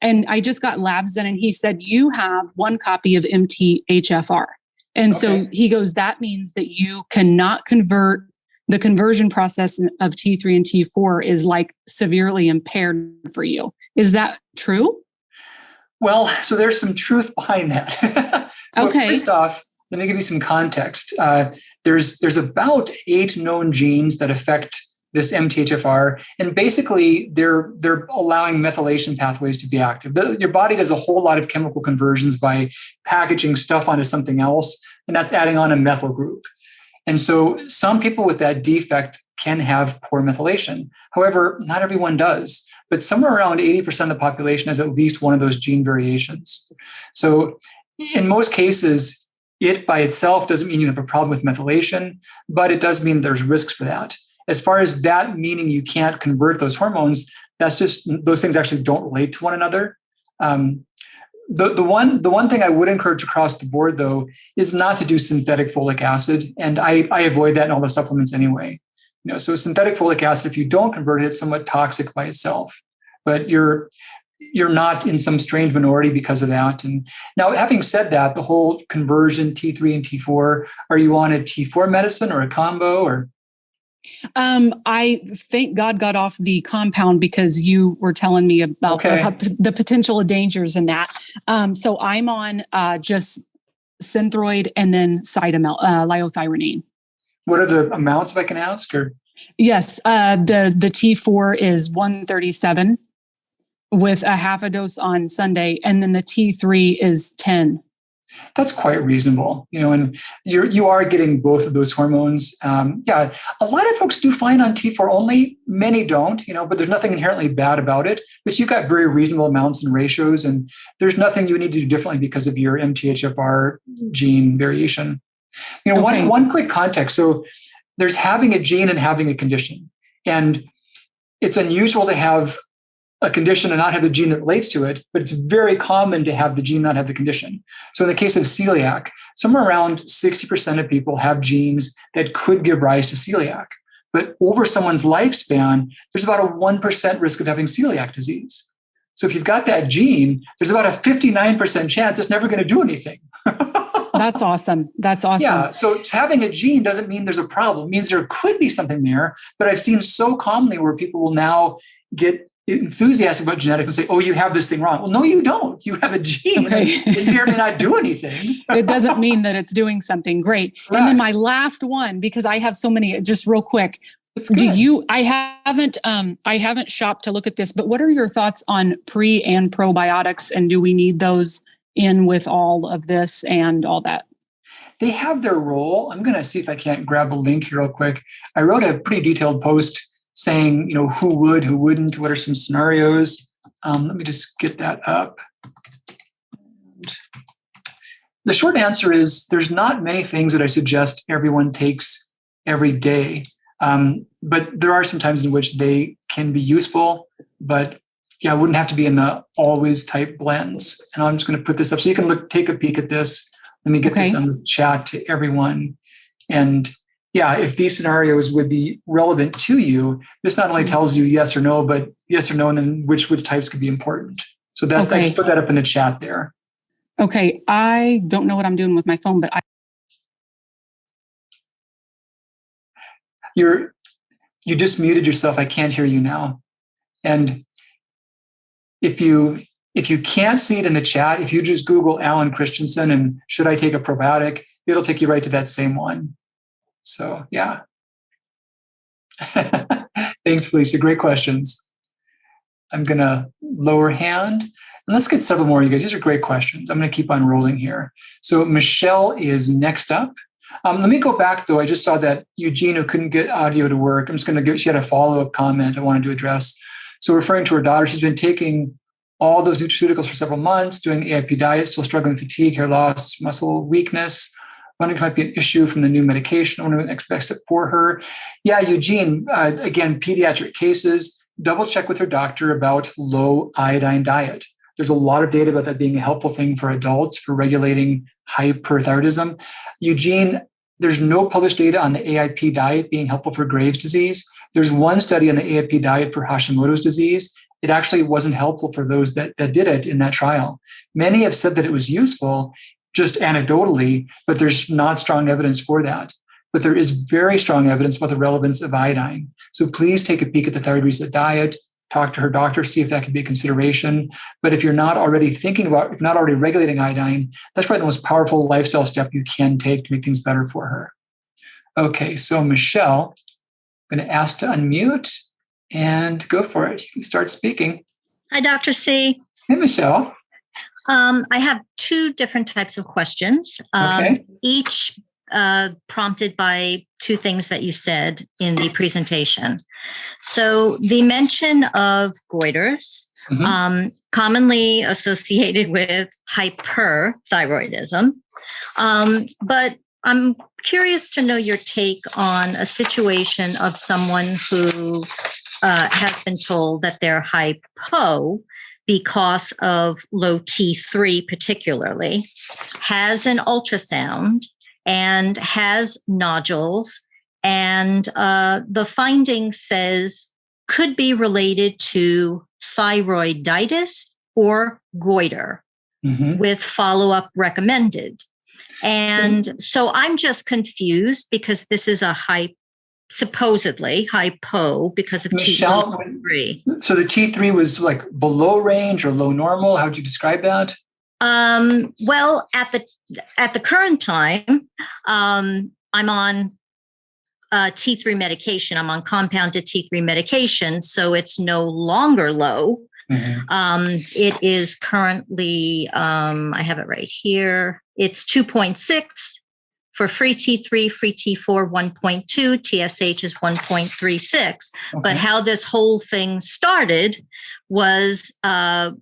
And I just got labs done and he said, you have 1 copy of MTHFR. And so he goes, that means that you cannot convert. The conversion process of T3 and T4 is like severely impaired for you. Is that true? Well, so there's some truth behind that. First off, let me give you some context. There's about 8 known genes that affect this MTHFR, and basically they're allowing methylation pathways to be active. Your body does a whole lot of chemical conversions by packaging stuff onto something else, and that's adding on a methyl group. And so some people with that defect can have poor methylation. However, not everyone does, but somewhere around 80% of the population has at least one of those gene variations. So in most cases, it by itself doesn't mean you have a problem with methylation, but it does mean there's risks for that. As far as that meaning you can't convert those hormones, that's just, those things actually don't relate to one another. The one thing I would encourage across the board, though, is not to do synthetic folic acid. And I avoid that in all the supplements anyway. So synthetic folic acid, if you don't convert it, it's somewhat toxic by itself. But you're not in some strange minority because of that. And now, having said that, the whole conversion T3 and T4, are you on a T4 medicine or a combo or? I thank God got off the compound because you were telling me about the potential dangers in that. So I'm on just Synthroid and then liothyronine. What are the amounts, if I can ask? Or yes, the T4 is 137 with a half a dose on Sunday, and then the T3 is 10. That's quite reasonable, and you are getting both of those hormones. A lot of folks do fine on T4 only. Many don't, but there's nothing inherently bad about it. But you've got very reasonable amounts and ratios, and there's nothing you need to do differently because of your MTHFR gene variation. One quick context. So there's having a gene and having a condition, and it's unusual to have a condition and not have the gene that relates to it, but it's very common to have the gene not have the condition. So in the case of celiac, somewhere around 60% of people have genes that could give rise to celiac. But over someone's lifespan, there's about a 1% risk of having celiac disease. So if you've got that gene, there's about a 59% chance it's never going to do anything. That's awesome. That's awesome. Yeah. So having a gene doesn't mean there's a problem. It means there could be something there. But I've seen so commonly where people will now get enthusiastic about genetics and say, oh, you have this thing wrong. Well, no, you don't. You have a gene. Okay. It may or may not do anything. It doesn't mean that it's doing something. Great. Right. And then my last one, because I have so many, just real quick. I haven't shopped to look at this, but what are your thoughts on pre and probiotics? And do we need those in with all of this and all that? They have their role. I'm going to see if I can't grab a link here real quick. I wrote a pretty detailed post saying, who would, who wouldn't, what are some scenarios. Let me just get that up. The short answer is there's not many things that I suggest everyone takes every day. But there are some times in which they can be useful, but it wouldn't have to be in the always type blends. And I'm just going to put this up so you can take a peek at this. Let me get this on the chat to everyone. And if these scenarios would be relevant to you, this not only tells you yes or no, but yes or no, and then which types could be important. So that's, I put that up in the chat there. Okay. I don't know what I'm doing with my phone, but you just muted yourself. I can't hear you now. And if you can't see it in the chat, if you just Google Alan Christensen and should I take a probiotic, it'll take you right to that same one. So yeah. Thanks, Felicia. Great questions. I'm going to lower hand. And let's get several more, you guys. These are great questions. I'm going to keep on rolling here. So Michelle is next up. Let me go back, though. I just saw that Eugene, who couldn't get audio to work, I'm just going to she had a follow-up comment I wanted to address. So referring to her daughter, she's been taking all those nutraceuticals for several months, doing AIP diet, still struggling with fatigue, hair loss, muscle weakness. Wondering if it might be an issue from the new medication. I wonder what the next step for her. Yeah, Eugene, again, pediatric cases, double check with her doctor about low iodine diet. There's a lot of data about that being a helpful thing for adults for regulating hyperthyroidism. Eugene, there's no published data on the AIP diet being helpful for Graves' disease. There's one study on the AIP diet for Hashimoto's disease. It actually wasn't helpful for those that did it in that trial. Many have said that it was useful, just anecdotally, but there's not strong evidence for that. But there is very strong evidence about the relevance of iodine. So please take a peek at the Thyroid Reset diet, talk to her doctor, see if that can be a consideration. But if you're not already thinking about, if not already regulating iodine, that's probably the most powerful lifestyle step you can take to make things better for her. Okay, so Michelle, I'm going to ask to unmute and go for it. You can start speaking. Hi, Dr. C. Hey, Michelle. I have two different types of questions, Okay. each prompted by two things that you said in the presentation. So the mention of goiters, commonly associated with hyperthyroidism, but I'm curious to know your take on a situation of someone who has been told that they're hypo because of low T3 particularly, has an ultrasound and has nodules, and the finding says could be related to thyroiditis or goiter with follow-up recommended. And so I'm just confused because this is a supposedly hypo because of T3. So the T3 was like below range or low normal. How would you describe that? Well, at the current time, I'm on T3 medication. I'm on compounded T3 medication, so it's no longer low. It is currently, I have it right here. It's 2.6 for free T3, free T4, 1.2, TSH is 1.36. But how this whole thing started was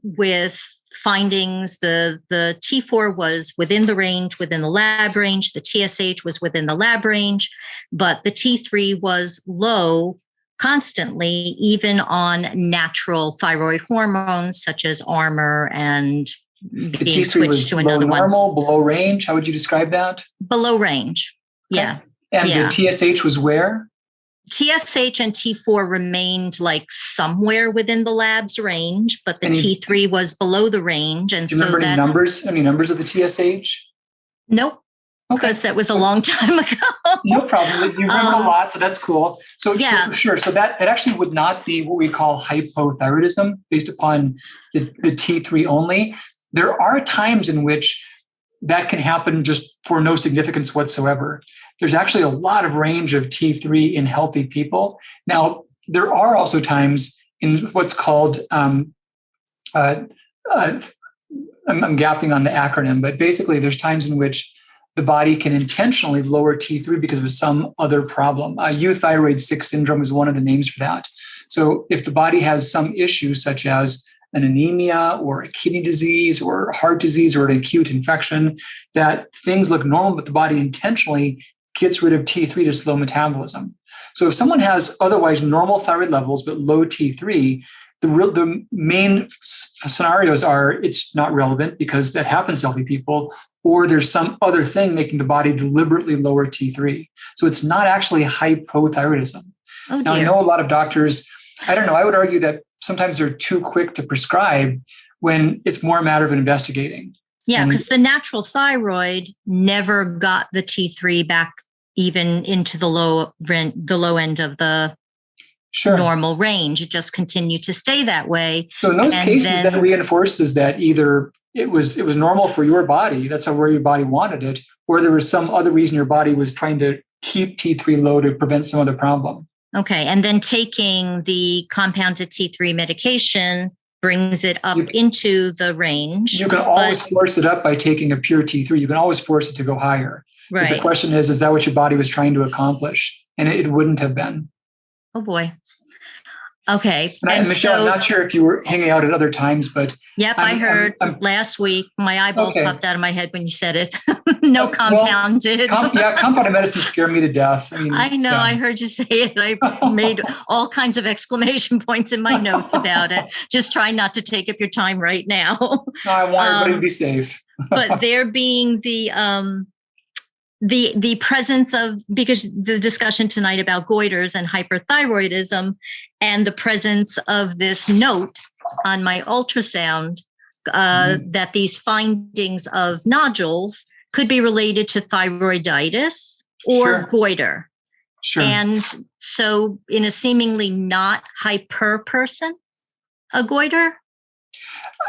with findings. The T4 was within the range, within the lab range. The TSH was within the lab range, but the T3 was low constantly, even on natural thyroid hormones such as Armour and the being T3 switched was to low another normal, below range. How would you describe that? Below range. Yeah. And the TSH was where? TSH and T4 remained like somewhere within the lab's range, but the T3 was below the range. And do you remember any numbers of the TSH? Nope. Because that was a long time ago. No problem. You remember a lot, so that's cool. So sure. So that actually would not be what we call hypothyroidism based upon the T3 only. There are times in which that can happen just for no significance whatsoever. There's actually a lot of range of T3 in healthy people. Now, there are also times in what's called, I'm gapping on the acronym, but basically there's times in which the body can intentionally lower T3 because of some other problem. Euthyroid 6 syndrome is one of the names for that. So if the body has some issue such as an anemia or a kidney disease or heart disease or an acute infection, that things look normal, but the body intentionally gets rid of T3 to slow metabolism. So if someone has otherwise normal thyroid levels, but low T3, the main scenarios are it's not relevant because that happens to healthy people, or there's some other thing making the body deliberately lower T3. So it's not actually hypothyroidism. Now, I know a lot of doctors, I don't know, I would argue that sometimes they're too quick to prescribe when it's more a matter of investigating. Yeah, because the natural thyroid never got the T3 back even into the low end of the normal range. It just continued to stay that way. So in those cases, that reinforces that either it was normal for your body, that's where your body wanted it, or there was some other reason your body was trying to keep T3 low to prevent some other problem. Okay, and then taking the compounded T3 medication brings it up into the range. You can always force it up by taking a pure T3. You can always force it to go higher. Right. But the question is that what your body was trying to accomplish? And it wouldn't have been. Oh boy. Okay. And Michelle, I'm not sure if you were hanging out at other times, but yep, I heard last week. My eyeballs popped out of my head when you said it. No compounded. Compounded medicine scared me to death. I know. Yeah. I heard you say it. I made all kinds of exclamation points in my notes about it. Just try not to take up your time right now. No, I want everybody to be safe. But there being the presence of, because the discussion tonight about goiters and hyperthyroidism, and the presence of this note on my ultrasound that these findings of nodules could be related to thyroiditis or goiter. Sure. And so in a seemingly not hyper person, a goiter?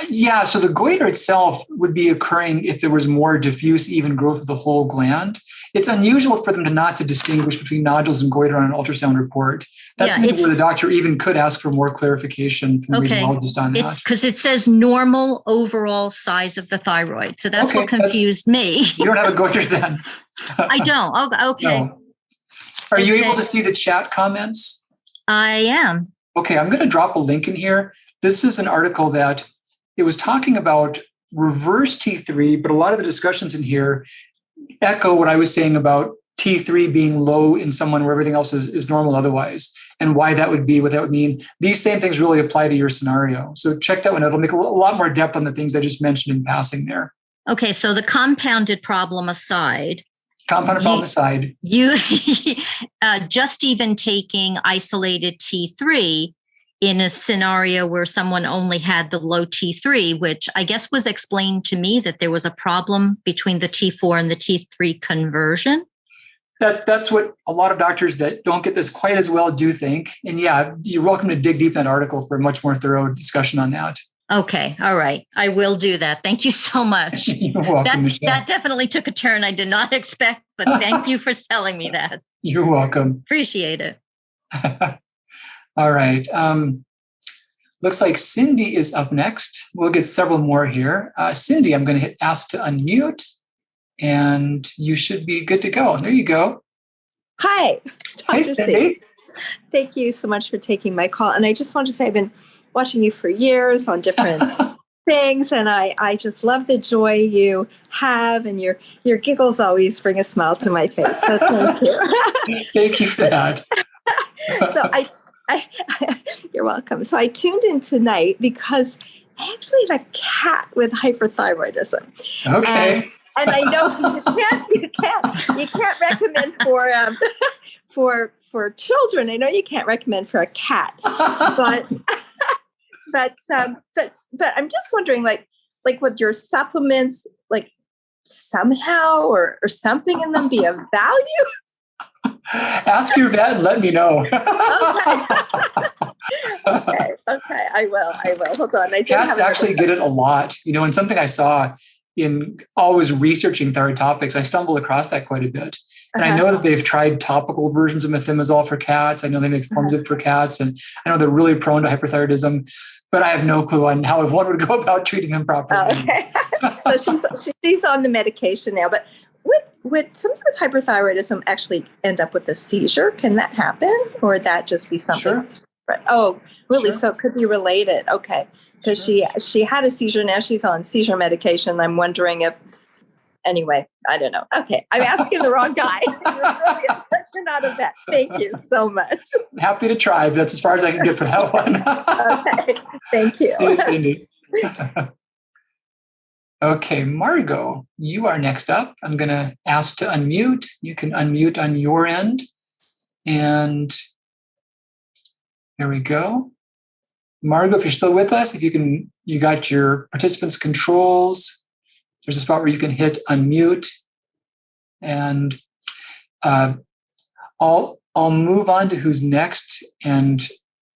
Yeah, so the goiter itself would be occurring if there was more diffuse, even growth of the whole gland. It's unusual for them not to distinguish between nodules and goiter on an ultrasound report. That's something where the doctor even could ask for more clarification from the radiologist on that. It's because it says normal overall size of the thyroid. So that's what confused me. You don't have a goiter then. I don't. Oh, okay. No. Are you able to see the chat comments? I am. Okay, I'm going to drop a link in here. This is an article that it was talking about reverse T3, but a lot of the discussions in here echo what I was saying about T3 being low in someone where everything else is normal otherwise, and why that would be, what that would mean. These same things really apply to your scenario. So check that one out. It'll make a lot more depth on the things I just mentioned in passing there. Okay, so the compounded problem aside, you just even taking isolated T3 in a scenario where someone only had the low T3, which I guess was explained to me that there was a problem between the T4 and the T3 conversion. That's what a lot of doctors that don't get this quite as well do think. And yeah, you're welcome to dig deep in that article for a much more thorough discussion on that. Okay. All right. I will do that. Thank you so much. You're welcome, that definitely took a turn I did not expect, but thank you for telling me that. You're welcome. Appreciate it. All right. Looks like Cindy is up next. We'll get several more here. Cindy, I'm going to hit ask to unmute, and you should be good to go. There you go. Hi. Hi, Cindy. Thank you so much for taking my call. And I just want to say I've been watching you for years on different things, and I just love the joy you have, and your giggles always bring a smile to my face. So thank you. Thank you for that. So you're welcome. So I tuned in tonight because I actually have a cat with hyperthyroidism. Okay. And I know you can't recommend for children. I know you can't recommend for a cat, but I'm just wondering, like with your supplements, like somehow or something in them be of value. Ask your vet and let me know. Okay. I will. Hold on. Cats actually get it a lot. And something I saw in always researching thyroid topics, I stumbled across that quite a bit. And I know that they've tried topical versions of methimazole for cats. I know they make forms of it for cats. And I know they're really prone to hyperthyroidism, but I have no clue on how one would go about treating them properly. Okay. So she's on the medication now, but would somebody with hyperthyroidism actually end up with a seizure? Can that happen? Or would that just be something? Sure. Oh, really? Sure. So it could be related. Okay. Because she had a seizure. Now she's on seizure medication. I'm wondering if, anyway, I don't know. Okay. I'm asking the wrong guy. You're not a vet. Thank you so much. Happy to try, but that's as far as I can get for that one. Okay. Thank you. See you, Cindy. Okay, Margot, you are next up. I'm going to ask to unmute. You can unmute on your end. And there we go. Margot, if you're still with us, if you You got your participants' controls. There's a spot where you can hit unmute. And I'll move on to who's next. And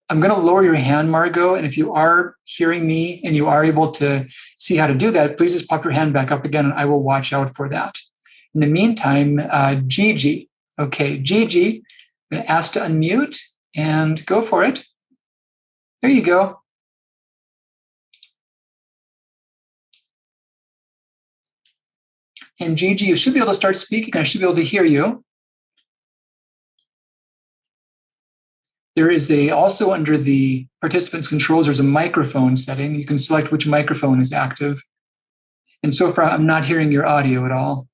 I'm going to lower your hand, Margot. And if you are hearing me and you are able to see how to do that, please just pop your hand back up again and I will watch out for that. In the meantime, Gigi. Okay, Gigi, I'm going to ask to unmute and go for it. There you go. And Gigi, you should be able to start speaking. I should be able to hear you. There is also under the participants' controls, there's a microphone setting. You can select which microphone is active. And so far, I'm not hearing your audio at all.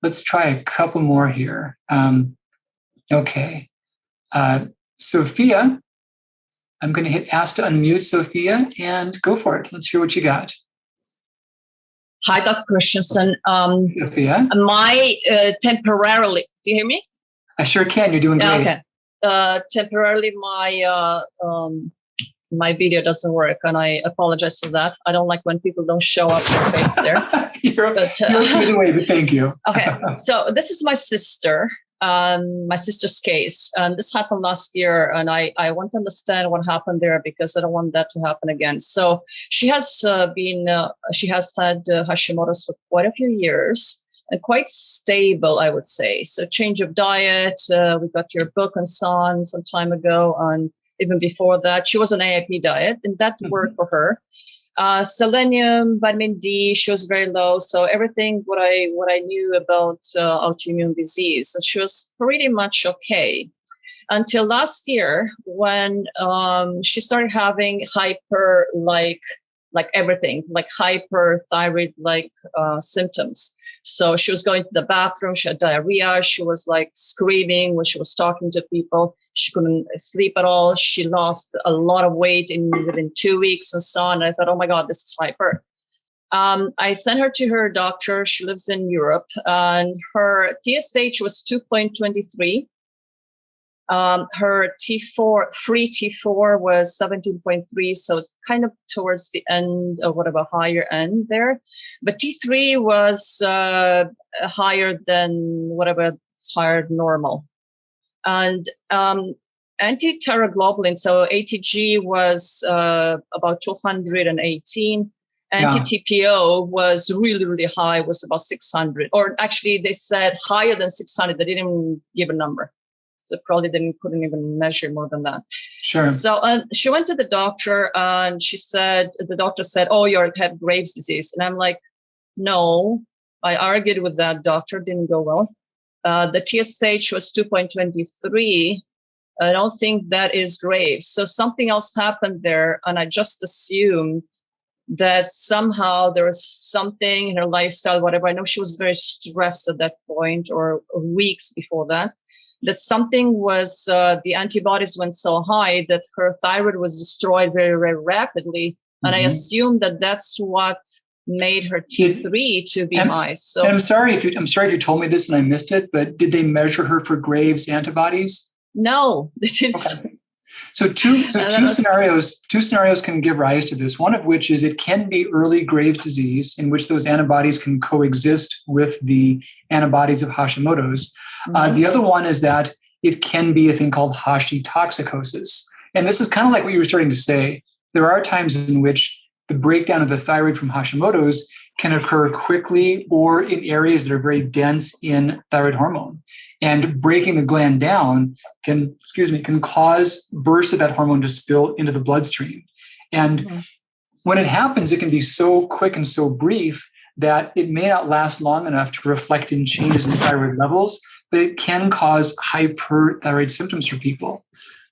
Let's try a couple more here. Okay. Sophia, I'm going to hit ask to unmute Sophia and go for it. Let's hear what you got. Hi, Dr. Christensen. Sophia? Temporarily, do you hear me? I sure can. You're doing great. Okay. Temporarily, my video doesn't work, and I apologize for that. I don't like when people don't show up their face there. You're okay the way, but thank you. Okay, so this is my sister's case, and this happened last year, and I want to understand what happened there because I don't want that to happen again. So she has had Hashimoto's for quite a few years. And quite stable, I would say. So change of diet, we got your book and so on some time ago. And even before that, she was on AIP diet and that worked for her. Selenium, vitamin D, she was very low. So everything, what I knew about autoimmune disease. So she was pretty much okay until last year when she started having hyperthyroid symptoms. So she was going to the bathroom, she had diarrhea, she was like screaming when she was talking to people, she couldn't sleep at all, she lost a lot of weight within 2 weeks and so on. And I thought, oh my God, this is hyper. I sent her to her doctor, she lives in Europe, and her TSH was 2.23. Her free T4 was 17.3, so it's kind of towards the end of whatever higher end there. But T3 was higher than whatever is higher normal. And anti-thyroglobulin, so ATG was about 218. Anti-TPO was really, really high, was about 600. Or actually, they said higher than 600. They didn't even give a number. So probably couldn't even measure more than that. Sure. So she went to the doctor and the doctor said, oh, you have Graves' disease. And I'm like, no, I argued with that doctor, didn't go well. The TSH was 2.23. I don't think that is Graves. So something else happened there. And I just assumed that somehow there was something in her lifestyle, whatever. I know she was very stressed at that point or weeks before that. That something was, the antibodies went so high that her thyroid was destroyed very, very rapidly. And I assumed that that's what made her T3 to be high. So I'm sorry if you told me this and I missed it, but did they measure her for Graves' antibodies? No, they didn't. Okay. So two scenarios can give rise to this. One of which is it can be early Graves' disease in which those antibodies can coexist with the antibodies of Hashimoto's. The other one is that it can be a thing called hashitoxicosis. And this is kind of like what you were starting to say. There are times in which the breakdown of the thyroid from Hashimoto's can occur quickly or in areas that are very dense in thyroid hormone. And breaking the gland down can cause bursts of that hormone to spill into the bloodstream. And when it happens, it can be so quick and so brief that it may not last long enough to reflect in changes in thyroid levels, but it can cause hyperthyroid symptoms for people.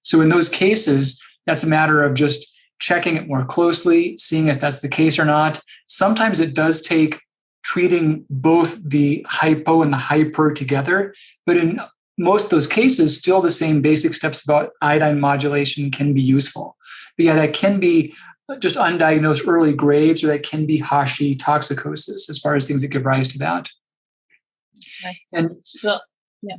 So in those cases, that's a matter of just checking it more closely, seeing if that's the case or not. Sometimes it does take treating both the hypo and the hyper together. But in most of those cases, still the same basic steps about iodine modulation can be useful. But yeah, that can be just undiagnosed early Graves, or that can be hashitoxicosis as far as things that give rise to that. Okay. And so, yeah.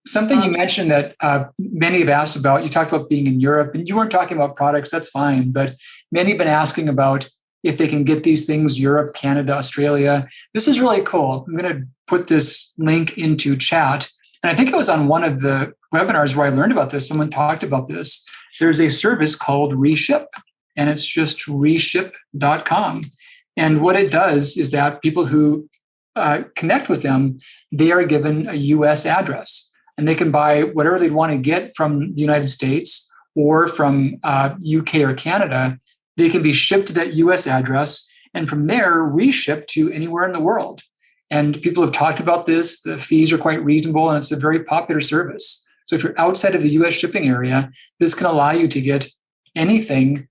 Something you mentioned that many have asked about, you talked about being in Europe, and you weren't talking about products, that's fine, but many have been asking about if they can get these things, Europe, Canada, Australia. This is really cool. I'm going to put this link into chat. And I think it was on one of the webinars where I learned about this. Someone talked about this. There's a service called Reship, and it's just reship.com. And what it does is that people who connect with them, they are given a US address, and they can buy whatever they'd want to get from the United States or from UK or Canada. They can be shipped to that US address, and from there, reshipped to anywhere in the world. And people have talked about this. The fees are quite reasonable, and it's a very popular service. So if you're outside of the US shipping area, this can allow you to get anything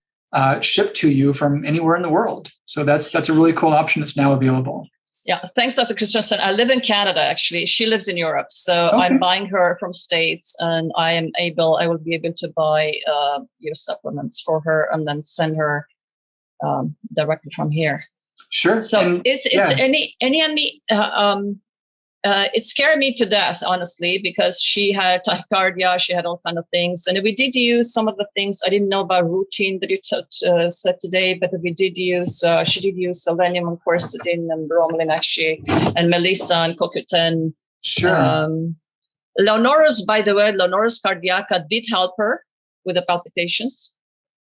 shipped to you from anywhere in the world. So that's a really cool option that's now available. Yeah, thanks, Dr. Christensen. I live in Canada, actually. She lives in Europe. So Okay. I'm buying her from States, and I will be able to buy your supplements for her and then send her directly from here. Sure. So And, it's it scared me to death, honestly, because she had tachycardia, she had all kind of things. And we did use some of the things I didn't know about Rootin that you said today, but we did use, she did use Selenium and Quercetin and bromelain actually, and Melissa and Cocutin. sure. Leonora's, by the way, Leonora's cardiaca did help her with the palpitations.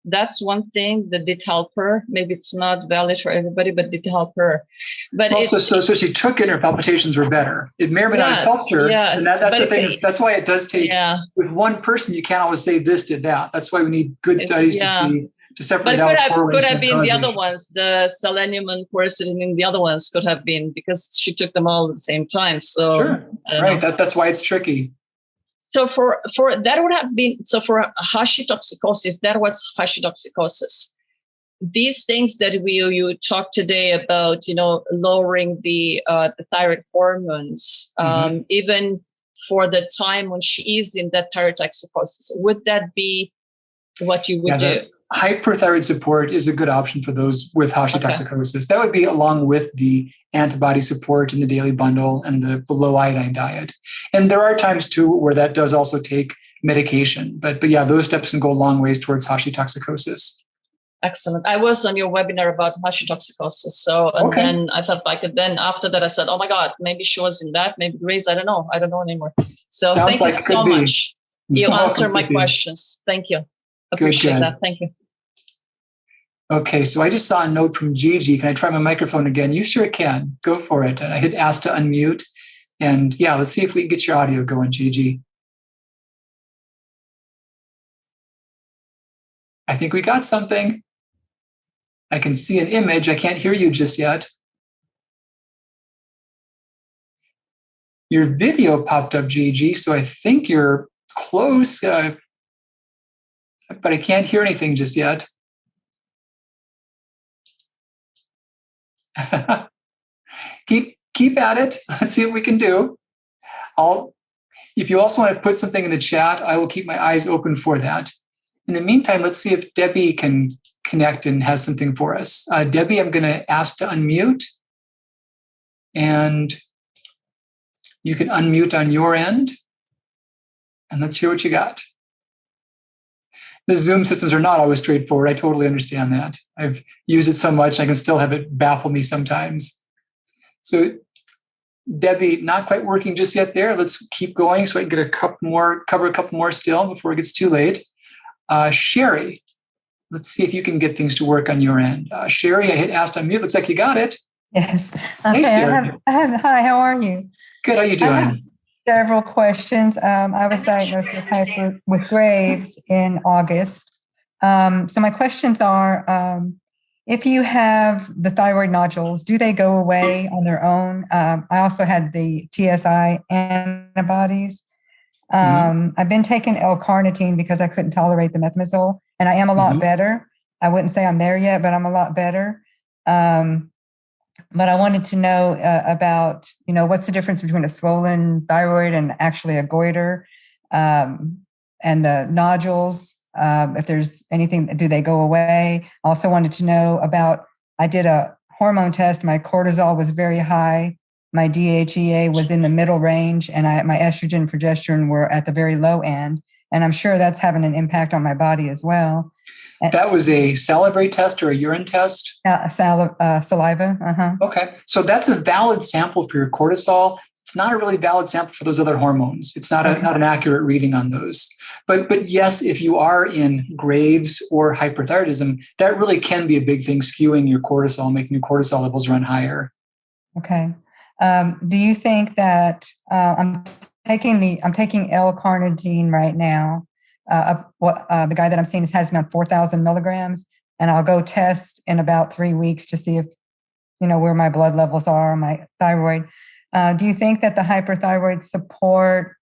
That's one thing that did help her. Maybe it's not valid for everybody, but did help her. But Also, so she took it, her palpitations were better. It may or may not have helped her. Yes, and that's the thing. it, That's why it does take, with one person, you can't always say this did that. That's why we need good studies to separate out correlation. Could have been the causation. other ones, the Selenium and Quercetin, and the other ones could have been, because she took them all at the same time. So sure. Right. That's why it's tricky. So for that would have been, so for hashitoxicosis, that was hashitoxicosis. These things that you talked today about, lowering the thyroid hormones, even for the time when she is in that thyrotoxicosis, would that be what you would do? Hyperthyroid support is a good option for those with hashitoxicosis. That would be along with the antibody support in the daily bundle and the low iodine diet. And there are times too where that does also take medication. But yeah, those steps can go a long ways towards hashitoxicosis. Excellent. I was on your webinar about hashitoxicosis. So, and then I thought then after that, I said, oh my God, maybe she was in that, maybe Graves. I don't know anymore. So thank you so much. You answered my questions. Thank you. Appreciate that. Thank you. Okay, so I just saw a note from Gigi. Can I try my microphone again? You sure can. Go for it. And I hit ask to unmute. And yeah, let's see if we can get your audio going, Gigi. I think we got something. I can see an image. I can't hear you just yet. Your video popped up, Gigi, so I think you're close. But I can't hear anything just yet. Keep at it. Let's see what we can do. If you also want to put something in the chat, I will keep my eyes open for that. In the meantime, let's see if Debbie can connect and has something for us. Debbie, I'm going to ask to unmute. And you can unmute on your end. And let's hear what you got. The Zoom systems are not always straightforward. I totally understand that. I've used it so much, I can still have it baffle me sometimes. So Debbie, not quite working just yet there. Let's keep going so I can get cover a couple more still before it gets too late. Sherry, let's see if you can get things to work on your end. Sherry, I hit ask to unmute. Looks like you got it. Yes. Hey, Sherry. Hi, how are you? Good, how you doing? Several questions. I was diagnosed with Graves in August. So my questions are, if you have the thyroid nodules, do they go away on their own? I also had the TSI antibodies. I've been taking L-carnitine because I couldn't tolerate the methimazole, and I am a lot better. I wouldn't say I'm there yet, but I'm a lot better. But I wanted to know about, what's the difference between a swollen thyroid and actually a goiter, and the nodules, if there's anything, do they go away? I also wanted to know about, I did a hormone test. My cortisol was very high. my DHEA was in the middle range, and my estrogen and progesterone were at the very low end. And I'm sure that's having an impact on my body as well. That was a salivary test or a urine test? Saliva. Uh-huh. Okay. So that's a valid sample for your cortisol. It's not a really valid sample for those other hormones. It's not an accurate reading on those. But yes, if you are in Graves or hyperthyroidism, that really can be a big thing, skewing your cortisol, making your cortisol levels run higher. Okay. Do you think that I'm taking L-carnitine right now? The guy that I'm seeing has me on 4,000 milligrams, and I'll go test in about 3 weeks to see if, where my blood levels are on my thyroid. Do you think that the hyperthyroid support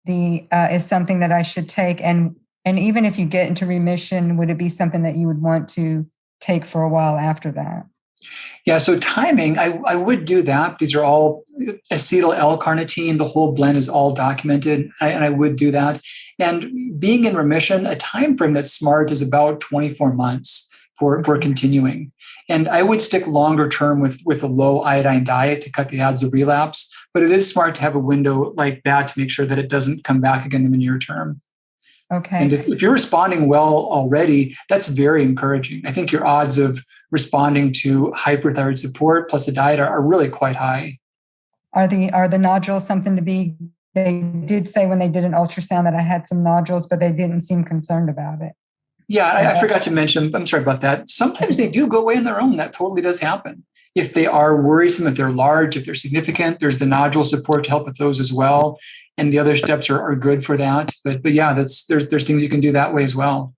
is something that I should take? And even if you get into remission, would it be something that you would want to take for a while after that? Yeah, so timing, I would do that. These are all acetyl-L-carnitine. The whole blend is all documented, and I would do that. And being in remission, a time frame that's smart is about 24 months for continuing. And I would stick longer term with a low iodine diet to cut the odds of relapse. But it is smart to have a window like that to make sure that it doesn't come back again in the near term. Okay. And if you're responding well already, that's very encouraging. I think your odds of responding to hyperthyroid support plus a diet are really quite high. Are the nodules something to be? They did say when they did an ultrasound that I had some nodules, but they didn't seem concerned about it. Yeah, I forgot to mention, I'm sorry about that. Sometimes they do go away on their own. That totally does happen. If they are worrisome, if they're large, if they're significant, there's the nodule support to help with those as well. And the other steps are good for that. But yeah, there's things you can do that way as well.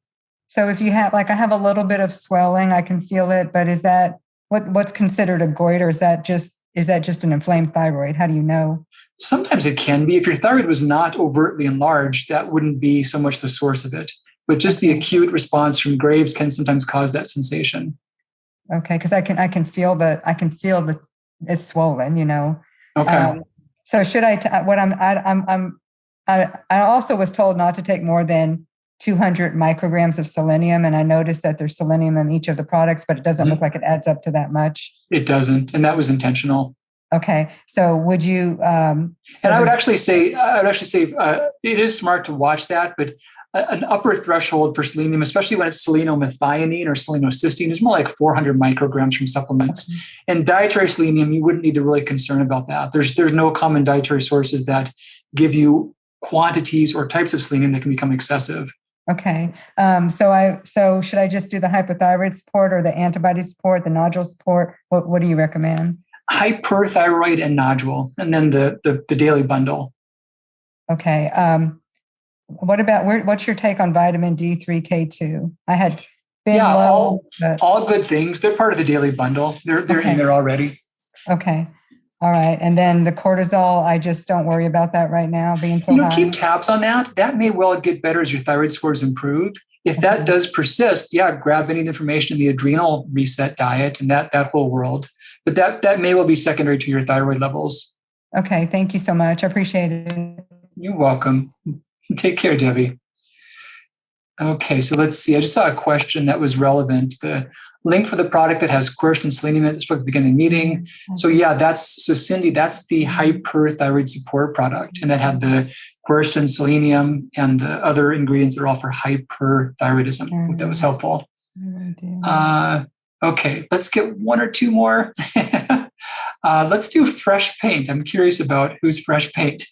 So if you have, I have a little bit of swelling, I can feel it, but is that what's considered a goiter? Is that just an inflamed thyroid? How do you know? Sometimes it can be. If your thyroid was not overtly enlarged, that wouldn't be so much the source of it. But just the acute response from Graves can sometimes cause that sensation. Okay, because I can feel that it's swollen, Okay. So should I? I also was told not to take more than 200 micrograms of selenium, and I noticed that there's selenium in each of the products, but it doesn't look like it adds up to that much. It doesn't, and that was intentional. Okay, so would you? And I would actually say, it is smart to watch that, but an upper threshold for selenium, especially when it's selenomethionine or selenocysteine, is more like 400 micrograms from supplements. And dietary selenium, you wouldn't need to really concern about that. There's no common dietary sources that give you quantities or types of selenium that can become excessive. Okay. So should I just do the hyperthyroid support or the antibody support, the nodule support? What do you recommend? Hyperthyroid and nodule, and then the daily bundle. Okay. What's your take on vitamin D3K2? I had been low. All good things. They're part of the daily bundle. They're in there already. Okay. All right. And then the cortisol, I just don't worry about that right now being so high. Keep tabs on that. That may well get better as your thyroid scores improve. If that does persist, grab any information in the adrenal reset diet and that whole world. But that may well be secondary to your thyroid levels. Okay. Thank you so much. I appreciate it. You're welcome. Take care, Debbie. Okay, so let's see. I just saw a question that was relevant. The link for the product that has quercetin selenium at the beginning of the meeting. So Cindy, that's the hyperthyroid support product. And that had the quercetin, selenium, and the other ingredients that are all for hyperthyroidism. I hope that was helpful. Okay, let's get one or two more. Let's do fresh paint. I'm curious about who's fresh paint.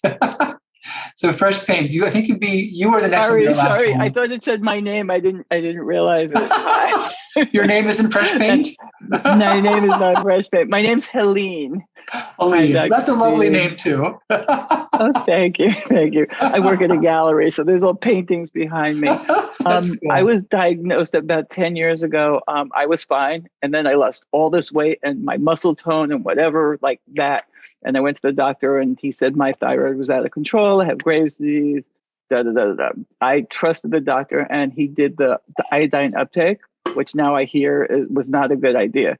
So fresh paint. I think you are the next one. Sorry, I thought it said my name. I didn't realize it. Your name isn't fresh paint? My name is not fresh paint. My name's Helene. Helene. That's a lovely name too. Oh, thank you. Thank you. I work at a gallery, so there's all paintings behind me. Cool. I was diagnosed about 10 years ago. I was fine. And then I lost all this weight and my muscle tone and whatever like that. And I went to the doctor and he said my thyroid was out of control. I have Graves' disease. I trusted the doctor and he did the iodine uptake, which now I hear was not a good idea.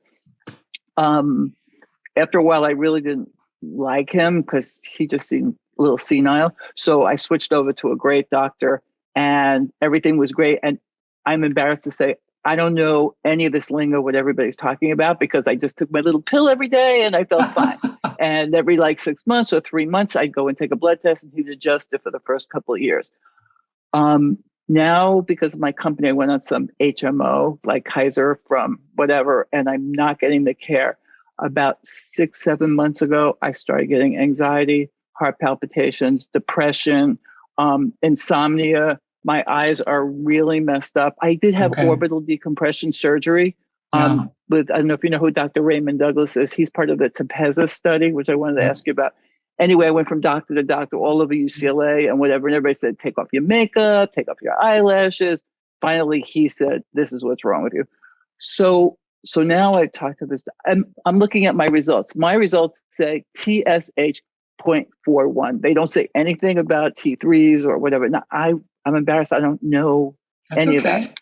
After a while, I really didn't like him because he just seemed a little senile. So I switched over to a great doctor and everything was great. And I'm embarrassed to say, I don't know any of this lingo, what everybody's talking about, because I just took my little pill every day and I felt fine. And every like 6 months or 3 months, I'd go and take a blood test, and he'd adjust it for the first couple of years. Now, because of my company, I went on some HMO, like Kaiser from whatever, and I'm not getting the care. About 6-7 months ago, I started getting anxiety, heart palpitations, depression, insomnia. My eyes are really messed up. I did have orbital decompression surgery. With, I don't know if you know who Dr. Raymond Douglas is. He's part of the TEPEZA study, which I wanted to ask you about. Anyway, I went from doctor to doctor all over UCLA and whatever. And everybody said, take off your makeup, take off your eyelashes. Finally, he said, this is what's wrong with you. So now I talked to this. I'm looking at my results. My results say TSH 0.41. They don't say anything about T3s or whatever. Now, I'm embarrassed. I don't know any of that.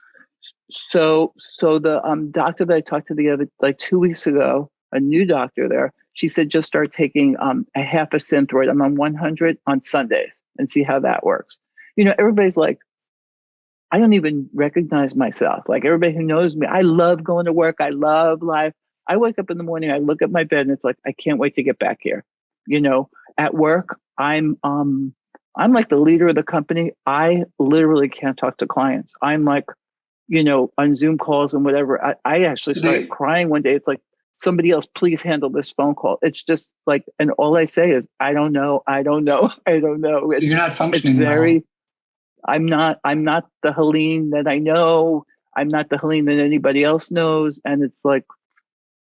So the doctor that I talked to the other, like 2 weeks ago, a new doctor there, she said, just start taking a half a Synthroid. I'm on 100 on Sundays and see how that works. You know, everybody's like, I don't even recognize myself. Like everybody who knows me, I love going to work. I love life. I wake up in the morning, I look at my bed and it's like, I can't wait to get back here. You know, at work, I'm like the leader of the company. I literally can't talk to clients. I'm like, you know, on Zoom calls and whatever. I actually started crying one day. It's like, somebody else, please handle this phone call. It's just like, and all I say is, I don't know. It's, you're not functioning. It's very, well. I'm not the Helene that I know. I'm not the Helene that anybody else knows. And it's like,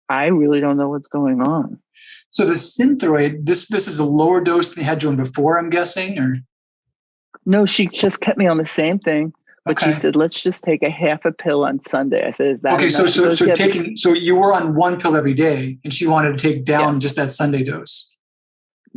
I really don't know what's going on. So the Synthroid, this is a lower dose than you had you on before, I'm guessing, or? No, she just kept me on the same thing. But she said, let's just take a half a pill on Sunday. I said, is that enough? So you were on one pill every day and she wanted to take down just that Sunday dose.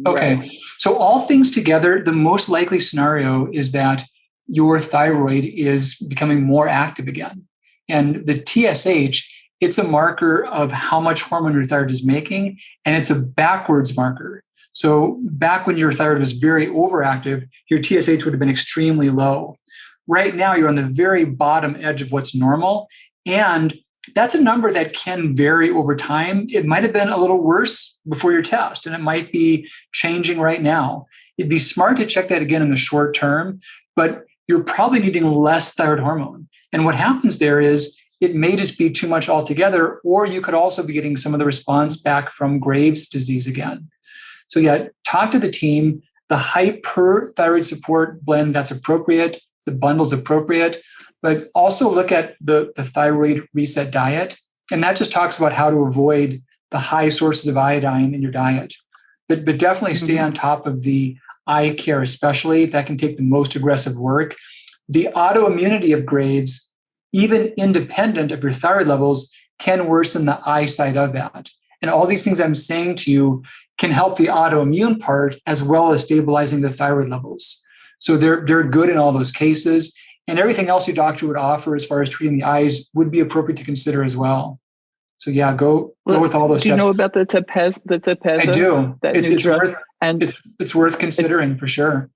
Okay. Right. So all things together, the most likely scenario is that your thyroid is becoming more active again. And the TSH, it's a marker of how much hormone your thyroid is making, and it's a backwards marker. So back when your thyroid was very overactive, your TSH would have been extremely low. Right now, you're on the very bottom edge of what's normal. And that's a number that can vary over time. It might have been a little worse before your test, and it might be changing right now. It'd be smart to check that again in the short term, but you're probably needing less thyroid hormone. And what happens there is it may just be too much altogether, or you could also be getting some of the response back from Graves' disease again. So yeah, talk to the team. The Hyperthyroid Support blend, that's appropriate. The bundle's appropriate, but also look at the thyroid reset diet. And that just talks about how to avoid the high sources of iodine in your diet. But definitely stay on top of the eye care, especially. That can take the most aggressive work. The autoimmunity of Graves, even independent of your thyroid levels, can worsen the eye side of that. And all these things I'm saying to you can help the autoimmune part as well as stabilizing the thyroid levels. So they're good in all those cases. And everything else your doctor would offer as far as treating the eyes would be appropriate to consider as well. So yeah, go with all those steps. Do you know about the TEPEZA? I do. It's worth considering for sure.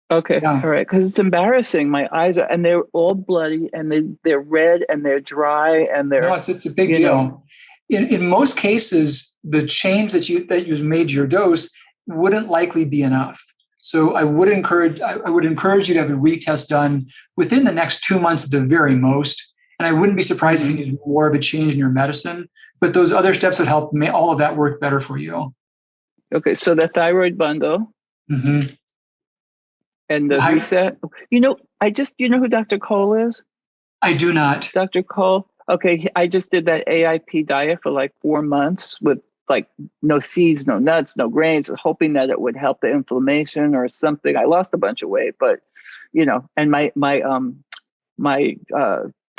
Okay, all right. Because it's embarrassing. My eyes are, and they're all bloody, and they're red, and they're dry, and they're. No, it's a big deal. In most cases, the change that you made to your dose wouldn't likely be enough. So I would encourage you to have a retest done within the next 2 months at the very most. And I wouldn't be surprised if you needed more of a change in your medicine. But those other steps would help make all of that work better for you. Okay, so the thyroid bundle and the reset. You know who Dr. Cole is? I do not. Dr. Cole. Okay, I just did that AIP diet for like 4 months with like no seeds, no nuts, no grains, hoping that it would help the inflammation or something. I lost a bunch of weight, but and my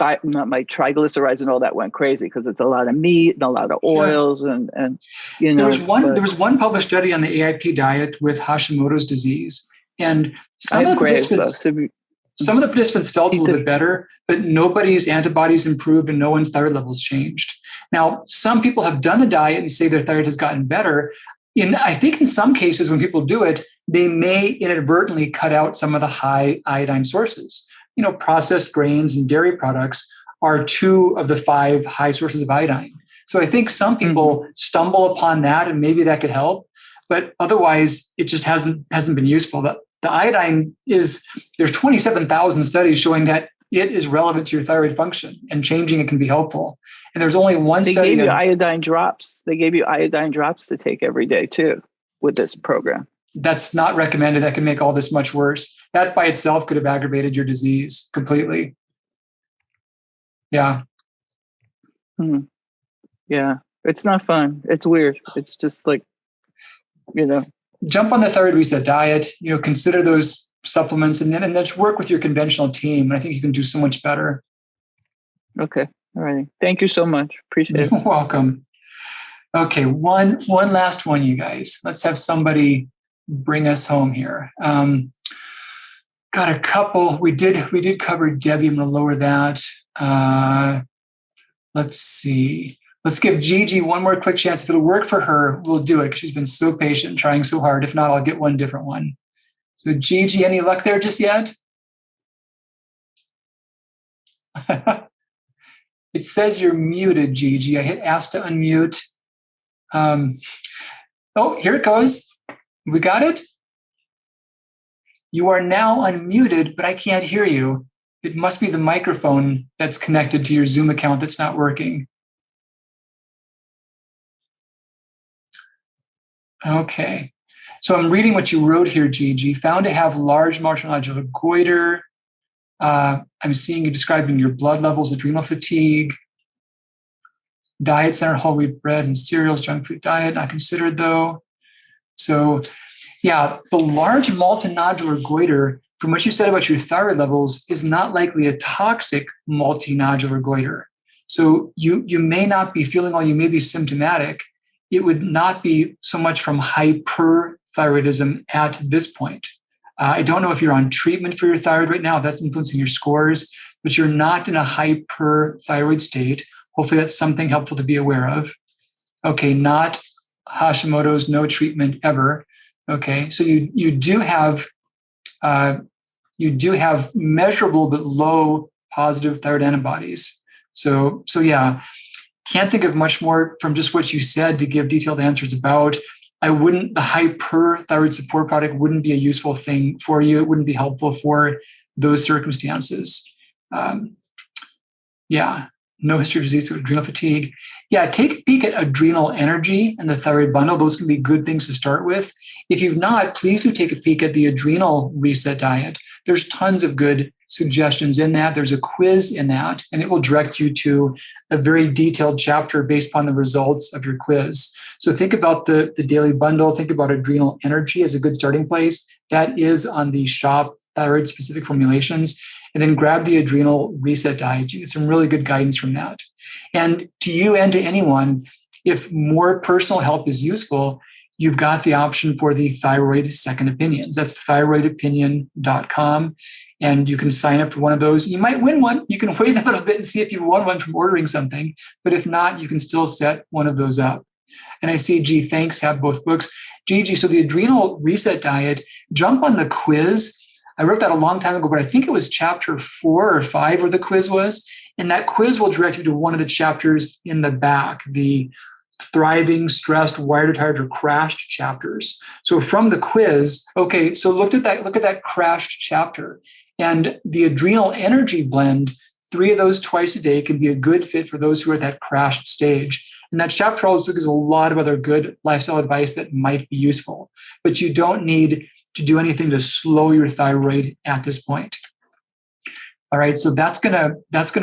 triglycerides and all that went crazy because it's a lot of meat and a lot of oils and There was one published study on the AIP diet with Hashimoto's disease, and some of the participants felt a little bit better, but nobody's antibodies improved and no one's thyroid levels changed. Now, some people have done the diet and say their thyroid has gotten better. I think in some cases, when people do it, they may inadvertently cut out some of the high iodine sources. Processed grains and dairy products are 2 of the 5 high sources of iodine. So I think some people stumble upon that, and maybe that could help. But otherwise, it just hasn't been useful. The iodine there's 27,000 studies showing that it is relevant to your thyroid function, and changing it can be helpful. And there's only one study. They gave you iodine drops. They gave you iodine drops to take every day too with this program. That's not recommended. That can make all this much worse. That by itself could have aggravated your disease completely. Yeah. Yeah. It's not fun. It's weird. It's just like, Jump on the thyroid reset diet, consider those supplements, and then just work with your conventional team. And I think you can do so much better. Okay. All right. Thank you so much. Appreciate it. You're welcome. Okay. One last one, you guys. Let's have somebody bring us home here. Got a couple. We did cover Debbie. I'm going to lower that. Let's see. Let's give Gigi one more quick chance. If it'll work for her, we'll do it, because she's been so patient, trying so hard. If not, I'll get one different one. So Gigi, any luck there just yet? It says you're muted, Gigi. I hit ask to unmute. Oh, here it goes. We got it? You are now unmuted, but I can't hear you. It must be the microphone that's connected to your Zoom account that's not working. Okay. So I'm reading what you wrote here, Gigi. Found to have large marginodular goiter. I'm seeing you describing your blood levels, adrenal fatigue. Diet center, whole wheat bread and cereals, junk food diet, not considered though. So yeah, the large multinodular goiter, from what you said about your thyroid levels, is not likely a toxic multinodular goiter. So you may not be feeling all, you may be symptomatic. It would not be so much from hyperthyroidism at this point. I don't know if you're on treatment for your thyroid right now, if that's influencing your scores, but you're not in a hyperthyroid state. Hopefully that's something helpful to be aware of. Okay, not Hashimoto's, no treatment ever. Okay, so you do have measurable but low positive thyroid antibodies. So yeah. Can't think of much more from just what you said to give detailed answers about. The Hyperthyroid Support product wouldn't be a useful thing for you. It wouldn't be helpful for those circumstances. Yeah, no history of disease, adrenal fatigue. Yeah, take a peek at adrenal energy and the thyroid bundle. Those can be good things to start with. If you've not, please do take a peek at the adrenal reset diet. There's tons of good suggestions in that. There's a quiz in that, and it will direct you to a very detailed chapter based upon the results of your quiz. So think about the daily bundle. Think about adrenal energy as a good starting place. That is on the shop Thyroid Specific Formulations. And then grab the adrenal reset diet. You get some really good guidance from that. And to you and to anyone, if more personal help is useful, you've got the option for the thyroid second opinions. That's thyroidopinion.com. And you can sign up for one of those. You might win one. You can wait a little bit and see if you won one from ordering something. But if not, you can still set one of those up. And I see G, thanks, have both books. Gigi, so the adrenal reset diet, jump on the quiz. I wrote that a long time ago, but I think it was chapter 4 or 5 where the quiz was. And that quiz will direct you to one of the chapters in the back, the thriving, stressed, wired, tired, or crashed chapters. So from the quiz, okay, so look at that crashed chapter. And the adrenal energy blend, 3 of those twice a day can be a good fit for those who are at that crashed stage. And that chapter also gives a lot of other good lifestyle advice that might be useful. But you don't need to do anything to slow your thyroid at this point. All right, so that's gonna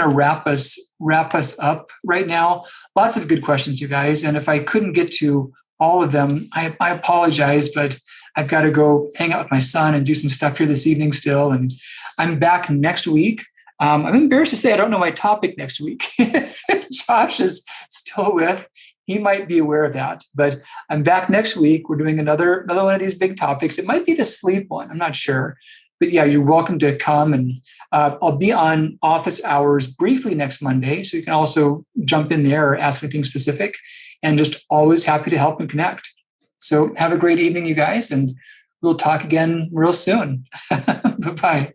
wrap us up right now. Lots of good questions, you guys. And if I couldn't get to all of them, I apologize, but I've got to go hang out with my son and do some stuff here this evening still. And I'm back next week. I'm embarrassed to say I don't know my topic next week. If Josh is still with, he might be aware of that. But I'm back next week. We're doing another one of these big topics. It might be the sleep one. I'm not sure. But yeah, you're welcome to come. And I'll be on office hours briefly next Monday. So you can also jump in there or ask anything specific. And just always happy to help and connect. So have a great evening, you guys. And we'll talk again real soon. Bye-bye.